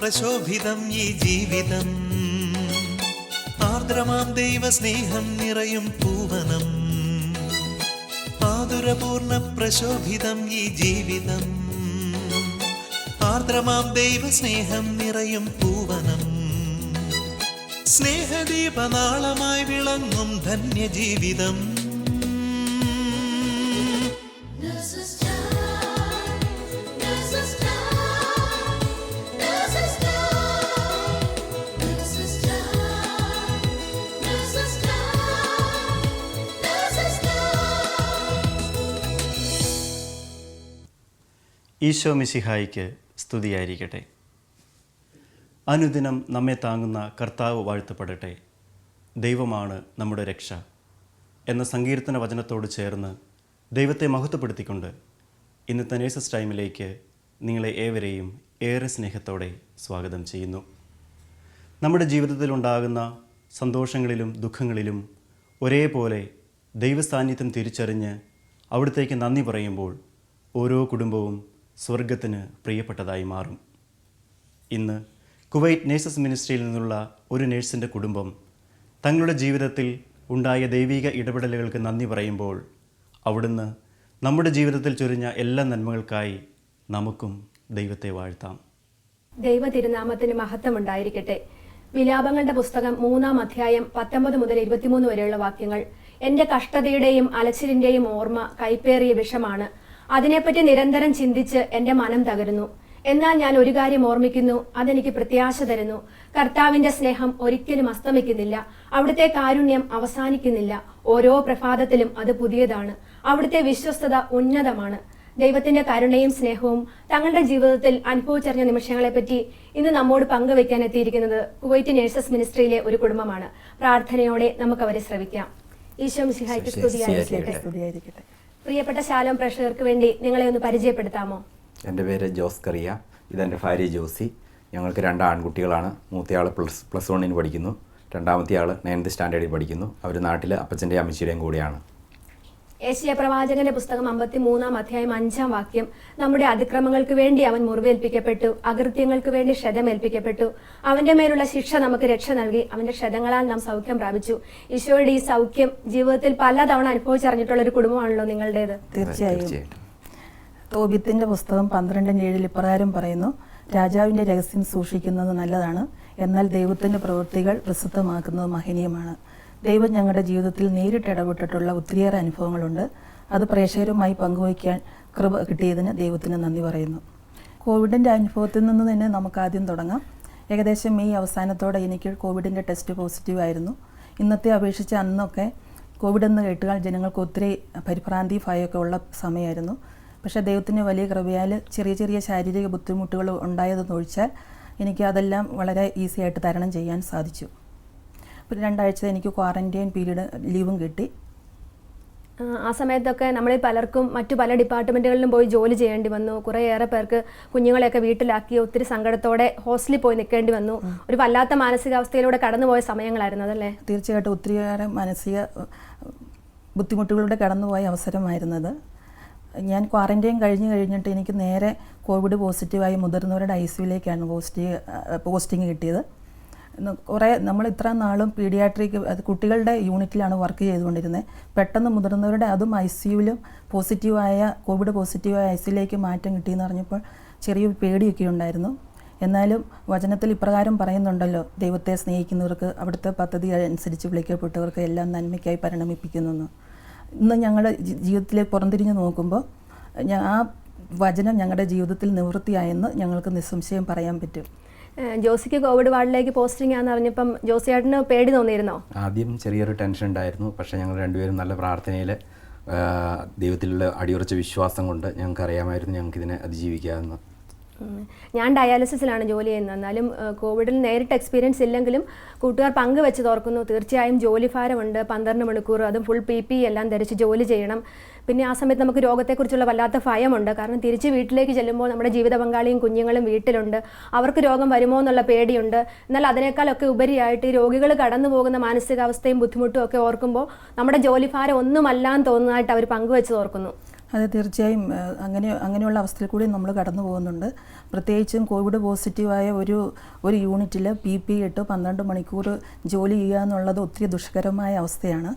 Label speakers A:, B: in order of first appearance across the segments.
A: പ്രശോഭിതം ഈ ജീവിതം, ആർദ്രമാം ദൈവസ്നേഹം നിറയും പൂവനം. ആതുരപൂർണ പ്രശോഭിതം ഈ ജീവിതം, ആർദ്രമാം ദൈവസ്നേഹം നിറയും പൂവനം. സ്നേഹദീപനാളമായി വിളങ്ങും ധന്യജീവിതം.
B: ഈശോ മിശിഹായിക്ക് സ്തുതിയായിരിക്കട്ടെ. അനുദിനം നമ്മെ താങ്ങുന്ന കർത്താവ് വാഴ്ത്തപ്പെടട്ടെ. ദൈവമാണ് നമ്മുടെ രക്ഷ എന്ന സങ്കീർത്തന വചനത്തോട് ചേർന്ന് ദൈവത്തെ മഹത്വപ്പെടുത്തിക്കൊണ്ട് ഇന്നത്തെ നേഴ്സസ് ടൈമിലേക്ക് നിങ്ങളെ ഏവരെയും ഏറെ സ്നേഹത്തോടെ സ്വാഗതം ചെയ്യുന്നു. നമ്മുടെ ജീവിതത്തിലുണ്ടാകുന്ന സന്തോഷങ്ങളിലും ദുഃഖങ്ങളിലും ഒരേപോലെ ദൈവസാന്നിധ്യം തിരിച്ചറിഞ്ഞ് അവിടത്തേക്ക് നന്ദി പറയുമ്പോൾ ഓരോ കുടുംബവും സ്വർഗത്തിന് പ്രിയപ്പെട്ടതായി മാറും. ഇന്ന് കുവൈറ്റ് നേഴ്സസ് മിനിസ്ട്രിയിൽ നിന്നുള്ള ഒരു നേഴ്സിൻ്റെ കുടുംബം തങ്ങളുടെ ജീവിതത്തിൽ ഉണ്ടായ ദൈവിക ഇടപെടലുകൾക്ക് നന്ദി പറയുമ്പോൾ അവിടുന്ന് നമ്മുടെ ജീവിതത്തിൽ ചൊരിഞ്ഞ എല്ലാ നന്മകൾക്കായി നമുക്കും ദൈവത്തെ വാഴ്ത്താം.
C: ദൈവ തിരുനാമത്തിന് മഹത്വം ഉണ്ടായിരിക്കട്ടെ. വിലാപങ്ങളുടെ പുസ്തകം 3-ാം അധ്യായം 19 മുതൽ 23 വരെയുള്ള വാക്യങ്ങൾ. എന്റെ കഷ്ടതയുടെയും അലച്ചിലിന്റെയും ഓർമ്മ കൈപ്പേറിയ വിഷമാണ്. അതിനെപ്പറ്റി നിരന്തരം ചിന്തിച്ച് എന്റെ മനം തകരുന്നു. എന്നാൽ ഞാൻ ഒരു കാര്യം ഓർമ്മിക്കുന്നു, അതെനിക്ക് പ്രത്യാശ തരുന്നു. കർത്താവിന്റെ സ്നേഹം ഒരിക്കലും അസ്തമിക്കുന്നില്ല, അവിടുത്തെ കാരുണ്യം അവസാനിക്കുന്നില്ല. ഓരോ പ്രഭാതത്തിലും അത് പുതിയതാണ്. അവിടുത്തെ വിശ്വസ്തത ഉന്നതമാണ്. ദൈവത്തിന്റെ കരുണയും സ്നേഹവും തങ്ങളുടെ ജീവിതത്തിൽ അനുഭവിച്ചറിഞ്ഞ നിമിഷങ്ങളെപ്പറ്റി ഇന്ന് നമ്മോട് പങ്കുവെക്കാൻ എത്തിയിരിക്കുന്നത് കുവൈറ്റ് നേഴ്സസ് മിനിസ്ട്രിയിലെ ഒരു കുടുംബമാണ്. പ്രാർത്ഥനയോടെ നമുക്ക് അവരെ ശ്രവിക്കാം. ഈശോ മിശിഹായ്ക്ക് സ്തുതിയായിരിക്കട്ടെ. പ്രിയപ്പെട്ട ശാലോം പ്രേക്ഷകർക്ക് വേണ്ടി നിങ്ങളെ ഒന്ന് പരിചയപ്പെടുത്താമോ?
D: എൻ്റെ പേര് ജോസ് കറിയ, ഇതെൻ്റെ ഭാര്യ ജോസി. ഞങ്ങൾക്ക് 2 ആൺകുട്ടികളാണ്. മൂത്തയാൾ പ്ലസ് 1 പഠിക്കുന്നു, രണ്ടാമത്തെ ആൾ 9th സ്റ്റാൻഡേർഡിൽ പഠിക്കുന്നു. അവർ നാട്ടിൽ അപ്പച്ചൻ്റെയും അമ്മച്ചിയുടെയും കൂടെയാണ്.
C: ഏശയ്യാ പ്രവാചകന്റെ പുസ്തകം 53-ാം അധ്യായം 5-ാം വാക്യം. നമ്മുടെ അതിക്രമങ്ങൾക്ക് വേണ്ടി അവൻ മുറിവേൽപ്പിക്കപ്പെട്ടു, അകൃത്യങ്ങൾക്ക് വേണ്ടി ക്ഷതമേൽപ്പിക്കപ്പെട്ടു. അവന്റെ മേലുള്ള ശിക്ഷ നമുക്ക് രക്ഷ നൽകി, അവന്റെ ക്ഷതങ്ങളാൽ നാം സൗഖ്യം പ്രാപിച്ചു. ഈശോയുടെ ഈ സൗഖ്യം ജീവിതത്തിൽ പലതവണ അനുഭവിച്ചറിഞ്ഞിട്ടുള്ള ഒരു കുടുംബമാണല്ലോ നിങ്ങളുടേത്.
E: തീർച്ചയായും. തോബിത്തിന്റെ പുസ്തകം 12:7 ഇപ്രകാരം പറയുന്നു: രാജാവിന്റെ രഹസ്യം സൂക്ഷിക്കുന്നത് നല്ലതാണ്, എന്നാൽ ദൈവത്തിന്റെ പ്രവൃത്തികൾ പ്രസിദ്ധമാക്കുന്നത് മഹനീയമാണ്. ദൈവം ഞങ്ങളുടെ ജീവിതത്തിൽ നേരിട്ട് ഇടപെട്ടിട്ടുള്ള ഒത്തിരിയേറെ അനുഭവങ്ങളുണ്ട്. അത് പ്രേക്ഷകരുമായി പങ്കുവയ്ക്കാൻ കൃപ കിട്ടിയതിന് ദൈവത്തിന് നന്ദി പറയുന്നു. കോവിഡിൻ്റെ അനുഭവത്തിൽ നിന്ന് തന്നെ നമുക്ക് ആദ്യം തുടങ്ങാം. ഏകദേശം മെയ് അവസാനത്തോടെ എനിക്ക് കോവിഡിൻ്റെ ടെസ്റ്റ് പോസിറ്റീവ് ആയിരുന്നു. ഇന്നത്തെ അപേക്ഷിച്ച് അന്നൊക്കെ കോവിഡ് എന്ന് കേട്ടുകൾ ജനങ്ങൾക്ക് ഒത്തിരി പരിഭ്രാന്തി ഭയമൊക്കെ ഉള്ള സമയമായിരുന്നു. പക്ഷേ ദൈവത്തിൻ്റെ വലിയ കൃപയാൽ ചെറിയ ചെറിയ ശാരീരിക ബുദ്ധിമുട്ടുകൾ ഉണ്ടായതെന്നൊഴിച്ചാൽ എനിക്ക് അതെല്ലാം വളരെ ഈസി ആയിട്ട് തരണം ചെയ്യാൻ സാധിച്ചു. 2 ആഴ്ച എനിക്ക് ക്വാറന്റൈൻ പീരീഡ് ലീവും കിട്ടി.
C: ആ സമയത്തൊക്കെ നമ്മളിൽ പലർക്കും മറ്റു പല ഡിപ്പാർട്ട്മെൻറ്റുകളിലും പോയി ജോലി ചെയ്യേണ്ടി വന്നു. കുറേയേറെ പേർക്ക് കുഞ്ഞുങ്ങളെയൊക്കെ വീട്ടിലാക്കി ഒത്തിരി സങ്കടത്തോടെ ഹോസ്റ്റലിൽ പോയി നിൽക്കേണ്ടി വന്നു. ഒരു വല്ലാത്ത മാനസികാവസ്ഥയിലൂടെ കടന്നുപോയ സമയങ്ങളായിരുന്നു അതല്ലേ?
E: തീർച്ചയായിട്ടും ഒത്തിരിയേറെ മാനസിക ബുദ്ധിമുട്ടുകളിലൂടെ കടന്നുപോയ അവസരമായിരുന്നത്. ഞാൻ ക്വാറന്റൈൻ കഴിഞ്ഞിട്ട് എനിക്ക് നേരെ കോവിഡ് പോസിറ്റീവായി മുതിർന്നവരുടെ ICUവിലേക്കാണ് പോസ്റ്റിംഗ് കിട്ടിയത്. കുറേ നമ്മൾ ഇത്ര നാളും പീഡിയാട്രിക് കുട്ടികളുടെ യൂണിറ്റിലാണ് വർക്ക് ചെയ്തുകൊണ്ടിരുന്നത്. പെട്ടെന്ന് മുതിർന്നവരുടെ അതും ICUവിലും കോവിഡ് പോസിറ്റീവായ ICUവിലേക്ക് മാറ്റം കിട്ടിയെന്ന് പറഞ്ഞപ്പോൾ ചെറിയൊരു പേടിയൊക്കെ ഉണ്ടായിരുന്നു. എന്നാലും വചനത്തിൽ ഇപ്രകാരം പറയുന്നുണ്ടല്ലോ: ദൈവത്തെ സ്നേഹിക്കുന്നവർക്ക് അവിടുത്തെ പദ്ധതി അനുസരിച്ച് വിളിക്കപ്പെട്ടവർക്ക് എല്ലാം നന്മയ്ക്കായി പരിണമിപ്പിക്കുന്നു. ഇന്ന് ഞങ്ങളുടെ ജീവിതത്തിലേക്ക് പുറംതിരിഞ്ഞ് നോക്കുമ്പോൾ ആ വചനം ഞങ്ങളുടെ ജീവിതത്തിൽ നിവൃത്തിയായെന്ന് ഞങ്ങൾക്ക് നിസ്സംശയം പറയാൻ പറ്റും.
C: ജോസിക്ക് കോവിഡ് വാർഡിലേക്ക് പോസ്റ്റിംഗ് ആണെന്ന് അറിഞ്ഞപ്പം ജോസിയേട്ടന് പേടി തോന്നിയിരുന്നോ?
D: ആദ്യം ചെറിയൊരു ടെൻഷൻ ഉണ്ടായിരുന്നു. പക്ഷേ ഞങ്ങൾ രണ്ടുപേരും നല്ല പ്രാർത്ഥനയിൽ ദൈവത്തിലുള്ള അടിയുറച്ച വിശ്വാസം കൊണ്ട് ഞങ്ങൾക്ക് അറിയാമായിരുന്നു ഞങ്ങൾക്കിതിനെ അതിജീവിക്കാമെന്ന്.
C: ഞാൻ ഡയാലിസിസിലാണ് ജോലി ചെയ്യുന്നത്. എന്നാലും കോവിഡിൽ നേരിട്ട് എക്സ്പീരിയൻസ് ഇല്ലെങ്കിലും കൂട്ടുകാർ പങ്കുവെച്ച് തോർക്കുന്നു. തീർച്ചയായും ജോലി ഭാരമുണ്ട്. 12 മണിക്കൂർ അതും ഫുൾ PPE എല്ലാം ധരിച്ച് ജോലി ചെയ്യണം. പിന്നെ ആ സമയത്ത് നമുക്ക് രോഗത്തെക്കുറിച്ചുള്ള വല്ലാത്ത ഭയമുണ്ട്. കാരണം തിരിച്ച് വീട്ടിലേക്ക് ചെല്ലുമ്പോൾ നമ്മുടെ ജീവിത പങ്കാളിയും കുഞ്ഞുങ്ങളും വീട്ടിലുണ്ട്. അവർക്ക് രോഗം വരുമോ എന്നുള്ള പേടിയുണ്ട്. എന്നാൽ അതിനേക്കാളൊക്കെ ഉപരിയായിട്ട് ഈ രോഗികൾ കടന്നു പോകുന്ന മാനസികാവസ്ഥയും ബുദ്ധിമുട്ടും ഒക്കെ ഓർക്കുമ്പോൾ നമ്മുടെ ജോലിഭാരം ഒന്നുമല്ലാന്ന് തോന്നുന്നതായിട്ട് അവർ പങ്കുവെച്ച് ഓർക്കുന്നു.
E: അത് തീർച്ചയായും അങ്ങനെയുള്ള അവസ്ഥയിൽ കൂടി നമ്മൾ കടന്നു പോകുന്നുണ്ട്. പ്രത്യേകിച്ചും കോവിഡ് പോസിറ്റീവായ ഒരു യൂണിറ്റിൽ PPE ഇട്ട് 12 മണിക്കൂർ ജോലി ചെയ്യുക എന്നുള്ളത് ഒത്തിരി ദുഷ്കരമായ അവസ്ഥയാണ്.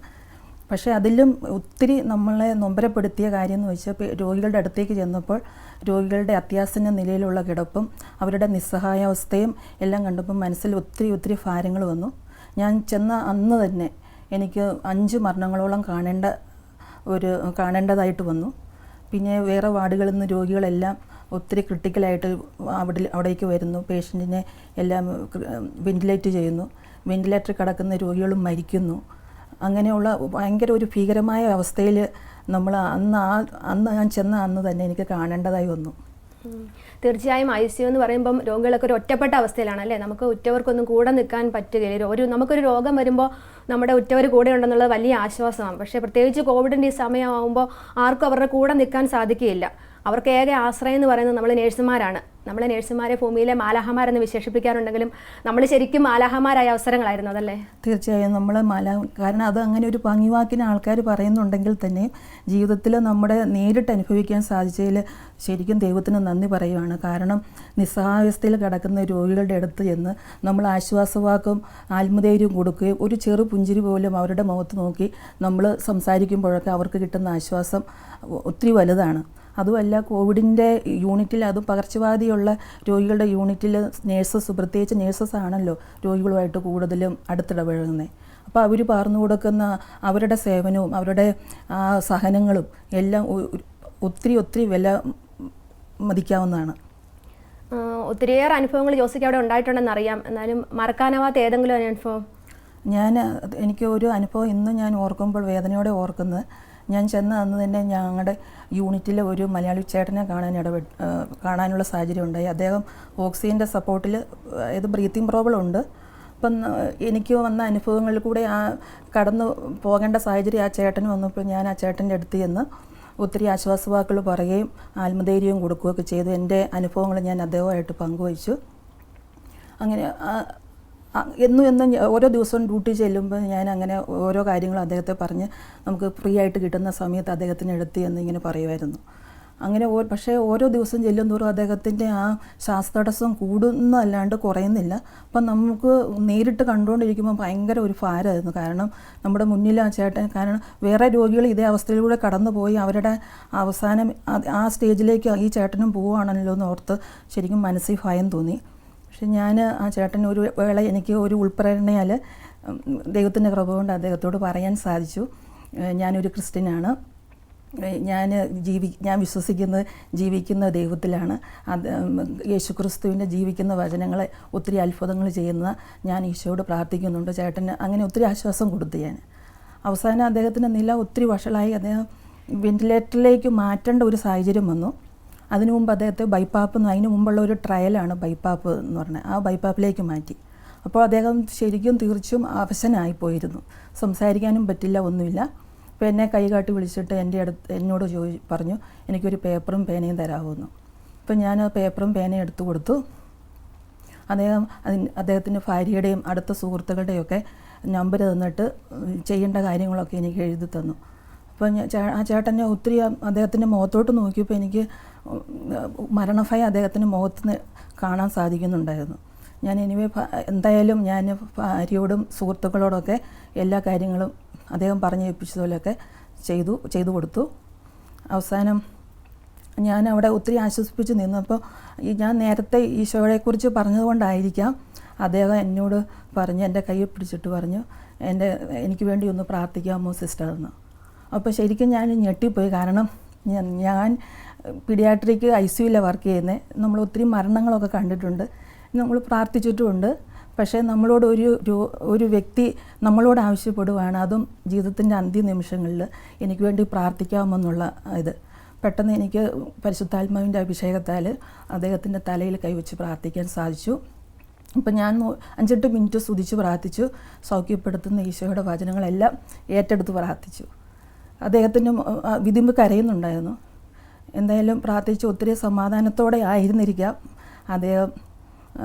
E: പക്ഷേ അതിലും ഒത്തിരി നമ്മളെ നൊമ്പരപ്പെടുത്തിയ കാര്യം എന്ന് വെച്ചാൽ രോഗികളുടെ അടുത്തേക്ക് ചെന്നപ്പോൾ രോഗികളുടെ അത്യാസന്ന നിലയിലുള്ള കിടപ്പും അവരുടെ നിസ്സഹായാവസ്ഥയും എല്ലാം കണ്ടപ്പോൾ മനസ്സിൽ ഒത്തിരി ഭാരങ്ങൾ വന്നു. ഞാൻ ചെന്ന അന്ന് തന്നെ എനിക്ക് 5 മരണങ്ങളോളം കാണേണ്ടതായിട്ട് വന്നു. പിന്നെ വേറെ വാർഡുകളിൽ നിന്ന് രോഗികളെല്ലാം ഒത്തിരി ക്രിട്ടിക്കലായിട്ട് അവിടേക്ക് വരുന്നു. പേഷ്യൻറ്റിനെ എല്ലാം വെന്റിലേറ്റ് ചെയ്യുന്നു. വെന്റിലേറ്ററിൽ കിടക്കുന്ന രോഗികളും മരിക്കുന്നു. അങ്ങനെയുള്ള ഭയങ്കര ഒരു ഭീകരമായ അവസ്ഥയിൽ നമ്മൾ അന്ന് ഞാൻ ചെന്ന അന്ന് തന്നെ എനിക്ക് കാണേണ്ടതായി വന്നു.
C: തീർച്ചയായും ICU എന്ന് പറയുമ്പം രോഗികളൊക്കെ ഒരു ഒറ്റപ്പെട്ട അവസ്ഥയിലാണ് അല്ലേ. നമുക്ക് ഉറ്റവർക്കൊന്നും കൂടെ നിൽക്കാൻ പറ്റുകയില്ല. നമുക്കൊരു രോഗം വരുമ്പോൾ നമ്മുടെ ഉറ്റവർ കൂടെ ഉണ്ടെന്നുള്ളത് വലിയ ആശ്വാസമാണ്. പക്ഷേ പ്രത്യേകിച്ച് കോവിഡിൻ്റെ ഈ സമയമാകുമ്പോൾ ആർക്കും അവരുടെ കൂടെ നിൽക്കാൻ സാധിക്കുകയില്ല. അവർക്ക് ഏക ആശ്രയം എന്ന് പറയുന്നത് നമ്മൾ നേഴ്സുമാരാണ്. നമ്മൾ നേഴ്സുമാരെ ഭൂമിയിലെ മാലാഹമാരെന്ന് വിശേഷിപ്പിക്കാറുണ്ടെങ്കിലും നമ്മൾ ശരിക്കും മാലാഹമാരായ അവസരങ്ങളായിരുന്നു അതല്ലേ?
E: തീർച്ചയായും നമ്മൾ കാരണം അത് അങ്ങനെ ഒരു ഭംഗിവാക്കിന് ആൾക്കാർ പറയുന്നുണ്ടെങ്കിൽ തന്നെ ജീവിതത്തിൽ നമ്മുടെ നേരിട്ട് അനുഭവിക്കാൻ സാധിച്ചതിൽ ശരിക്കും ദൈവത്തിന് നന്ദി പറയുകയാണ്. കാരണം നിസ്സഹായാവസ്ഥയിൽ കിടക്കുന്ന രോഗികളുടെ അടുത്ത് ചെന്ന് നമ്മൾ ആശ്വാസവാക്കും ആത്മധൈര്യം കൊടുക്കുകയും ഒരു ചെറു പുഞ്ചിരി പോലും അവരുടെ മുഖത്ത് നോക്കി നമ്മൾ സംസാരിക്കുമ്പോഴൊക്കെ അവർക്ക് കിട്ടുന്ന ആശ്വാസം ഒത്തിരി വലുതാണ്. അതുമല്ല കോവിഡിൻ്റെ യൂണിറ്റിൽ അതും പകർച്ചവ്യാധിയുള്ള രോഗികളുടെ യൂണിറ്റിൽ നേഴ്സസ്, പ്രത്യേകിച്ച് നേഴ്സസ് ആണല്ലോ രോഗികളുമായിട്ട് കൂടുതലും അടുത്തിടപഴകുന്നത്. അപ്പോൾ അവർ പകർന്നു കൊടുക്കുന്ന അവരുടെ സേവനവും അവരുടെ സഹനങ്ങളും എല്ലാം ഒത്തിരി വില മതിക്കാവുന്നതാണ്.
C: ഒത്തിരിയേറെ അനുഭവങ്ങൾ ജോസിക്ക് അവിടെ ഉണ്ടായിട്ടുണ്ടെന്ന് അറിയാം. എന്നാലും മറക്കാനാവാത്ത ഏതെങ്കിലും ഒരു അനുഭവം?
E: എനിക്ക് ഒരു അനുഭവം ഇന്ന് ഞാൻ ഓർക്കുമ്പോൾ വേദനയോടെ ഓർക്കുന്നത്, ഞാൻ ചെന്ന അന്ന് തന്നെ ഞങ്ങളുടെ യൂണിറ്റിലെ ഒരു മലയാളി ചേട്ടനെ കാണാനുള്ള സാഹചര്യം ഉണ്ടായി. അദ്ദേഹം ഓക്സിജൻ്റെ സപ്പോർട്ടിൽ ബ്രീത്തിങ് പ്രോബ്ലം ഉണ്ട്. അപ്പം എനിക്ക് വന്ന അനുഭവങ്ങളിൽ കൂടെ കടന്നു പോകേണ്ട സാഹചര്യം ആ ചേട്ടന് വന്നപ്പോൾ ഞാൻ ആ ചേട്ടൻ്റെ അടുത്ത് ചെന്ന് ഒത്തിരി ആശ്വാസവാക്കുകൾ പറയുകയും ആത്മധൈര്യവും കൊടുക്കുകയൊക്കെ ചെയ്തു. എൻ്റെ അനുഭവങ്ങൾ ഞാൻ അദ്ദേഹമായിട്ട് പങ്കുവച്ചു. അങ്ങനെ എന്നും ഓരോ ദിവസവും ഡ്യൂട്ടി ചെല്ലുമ്പോൾ ഞാൻ അങ്ങനെ ഓരോ കാര്യങ്ങളും അദ്ദേഹത്തെ പറഞ്ഞ് നമുക്ക് ഫ്രീ ആയിട്ട് കിട്ടുന്ന സമയത്ത് അദ്ദേഹത്തിന് എടുത്ത് എന്നിങ്ങനെ പറയുമായിരുന്നു. അങ്ങനെ പക്ഷേ ഓരോ ദിവസം ചെല്ലുന്തോറും അദ്ദേഹത്തിൻ്റെ ആ ശ്വാസതടസ്സം കൂടുന്നതല്ലാണ്ട് കുറയുന്നില്ല. അപ്പം നമുക്ക് നേരിട്ട് കണ്ടുകൊണ്ടിരിക്കുമ്പോൾ ഭയങ്കര ഒരു ഭാരമായിരുന്നു. കാരണം നമ്മുടെ മുന്നിൽ ആ ചേട്ടൻ, കാരണം വേറെ രോഗികൾ ഇതേ അവസ്ഥയിലൂടെ കടന്നു പോയി അവരുടെ അവസാനം ആ സ്റ്റേജിലേക്ക് ഈ ചേട്ടനും പോവുകയാണല്ലോ എന്ന് ഓർത്ത് ശരിക്കും മനസ്സിൽ ഭയം തോന്നി. പക്ഷെ ഞാൻ ആ ചേട്ടൻ ഒരു വേള എനിക്ക് ഒരു ഉൾപ്രേരണയാൽ ദൈവത്തിൻ്റെ കൃപ കൊണ്ട് അദ്ദേഹത്തോട് പറയാൻ സാധിച്ചു, ഞാനൊരു ക്രിസ്ത്യനാണ്, ഞാൻ വിശ്വസിക്കുന്നത് ജീവിക്കുന്ന ദൈവത്തിലാണ്, യേശുക്രിസ്തുവിൻ്റെ ജീവിക്കുന്ന വചനങ്ങളെ ഒത്തിരി അത്ഭുതങ്ങൾ ചെയ്യുന്ന ഞാൻ ഈശോയോട് പ്രാർത്ഥിക്കുന്നുണ്ട്. ചേട്ടന് അങ്ങനെ ഒത്തിരി ആശ്വാസം കൊടുത്തു. ഞാൻ അവസാനം അദ്ദേഹത്തിൻ്റെ നില ഒത്തിരി വഷളായി. അദ്ദേഹം വെന്റിലേറ്ററിലേക്ക് മാറ്റേണ്ട ഒരു സാഹചര്യം വന്നു. അതിനു മുമ്പ് അദ്ദേഹത്തെ അതിന് മുമ്പുള്ള ഒരു ട്രയലാണ് ബൈപ്പാപ്പ് എന്ന് പറഞ്ഞാൽ, ആ ബൈപ്പാപ്പിലേക്ക് മാറ്റി. അപ്പോൾ അദ്ദേഹം ശരിക്കും തീർച്ചും അവശനായിപ്പോയിരുന്നു. സംസാരിക്കാനും പറ്റില്ല, ഒന്നുമില്ല. അപ്പോൾ എന്നെ കൈകാട്ടി വിളിച്ചിട്ട് എന്നോട് പറഞ്ഞു എനിക്കൊരു പേപ്പറും പേനയും തരാമെന്ന്. അപ്പോൾ ഞാൻ ആ പേപ്പറും പേനയും എടുത്തു കൊടുത്തു. അദ്ദേഹത്തിൻ്റെ ഭാര്യയുടെയും അടുത്ത സുഹൃത്തുക്കളുടെയൊക്കെ നമ്പർ തന്നിട്ട് ചെയ്യേണ്ട കാര്യങ്ങളൊക്കെ എനിക്ക് എഴുതി തന്നു. അപ്പോൾ ആ ചേട്ടനെ ഒത്തിരി അദ്ദേഹത്തിൻ്റെ മുഖത്തോട്ട് നോക്കിയപ്പോൾ എനിക്ക് മരണഭയം അദ്ദേഹത്തിൻ്റെ മുഖത്ത് കാണാൻ സാധിക്കുന്നുണ്ടായിരുന്നു. ഞാൻ എന്തായാലും ഞാൻ ഭാര്യയോടും സുഹൃത്തുക്കളോടൊക്കെ എല്ലാ കാര്യങ്ങളും അദ്ദേഹം പറഞ്ഞു ഏൽപ്പിച്ചതുപോലെയൊക്കെ ചെയ്തു കൊടുത്തു. അവസാനം ഞാൻ അവിടെ ഒത്തിരി ആശ്വസിപ്പിച്ച് നിന്നപ്പോൾ ഞാൻ നേരത്തെ ഈശോയെക്കുറിച്ച് പറഞ്ഞതുകൊണ്ടായിരിക്കാം അദ്ദേഹം എന്നോട് പറഞ്ഞു, എൻ്റെ കൈ പിടിച്ചിട്ട് പറഞ്ഞു, എനിക്ക് വേണ്ടി ഒന്ന് പ്രാർത്ഥിക്കാമോ സിസ്റ്റർ എന്ന്. അപ്പോൾ ശരിക്കും ഞാൻ ഞെട്ടിപ്പോയി. കാരണം ഞാൻ പീഡിയാട്രിക് ICUവിലാണ് വർക്ക് ചെയ്യുന്നത്. നമ്മൾ ഒത്തിരി മരണങ്ങളൊക്കെ കണ്ടിട്ടുണ്ട്, നമ്മൾ പ്രാർത്ഥിച്ചിട്ടുമുണ്ട്. പക്ഷേ നമ്മളോട് ഒരു വ്യക്തി നമ്മളോട് ആവശ്യപ്പെടുകയാണ്, അതും ജീവിതത്തിൻ്റെ അന്ത്യ നിമിഷങ്ങളിൽ എനിക്ക് വേണ്ടി പ്രാർത്ഥിക്കാമെന്നുള്ള ഇത്. പെട്ടെന്ന് എനിക്ക് പരിശുദ്ധാത്മാവിൻ്റെ അഭിഷേകത്താൽ അദ്ദേഹത്തിൻ്റെ തലയിൽ കൈവച്ച് പ്രാർത്ഥിക്കാൻ സാധിച്ചു. അപ്പം ഞാൻ 5-8 മിനിറ്റ് സ്തുതിച്ച് പ്രാർത്ഥിച്ചു. സൗഖ്യപ്പെടുത്തുന്ന ഈശോയുടെ വചനങ്ങളെല്ലാം ഏറ്റെടുത്ത് പ്രാർത്ഥിച്ചു. അദ്ദേഹത്തിൻ്റെ വിതുമ്പ് കരയുന്നുണ്ടായിരുന്നു. എന്തായാലും പ്രാർത്ഥിച്ച് ഒത്തിരി സമാധാനത്തോടെ ആയിരുന്നിരിക്കാം അദ്ദേഹം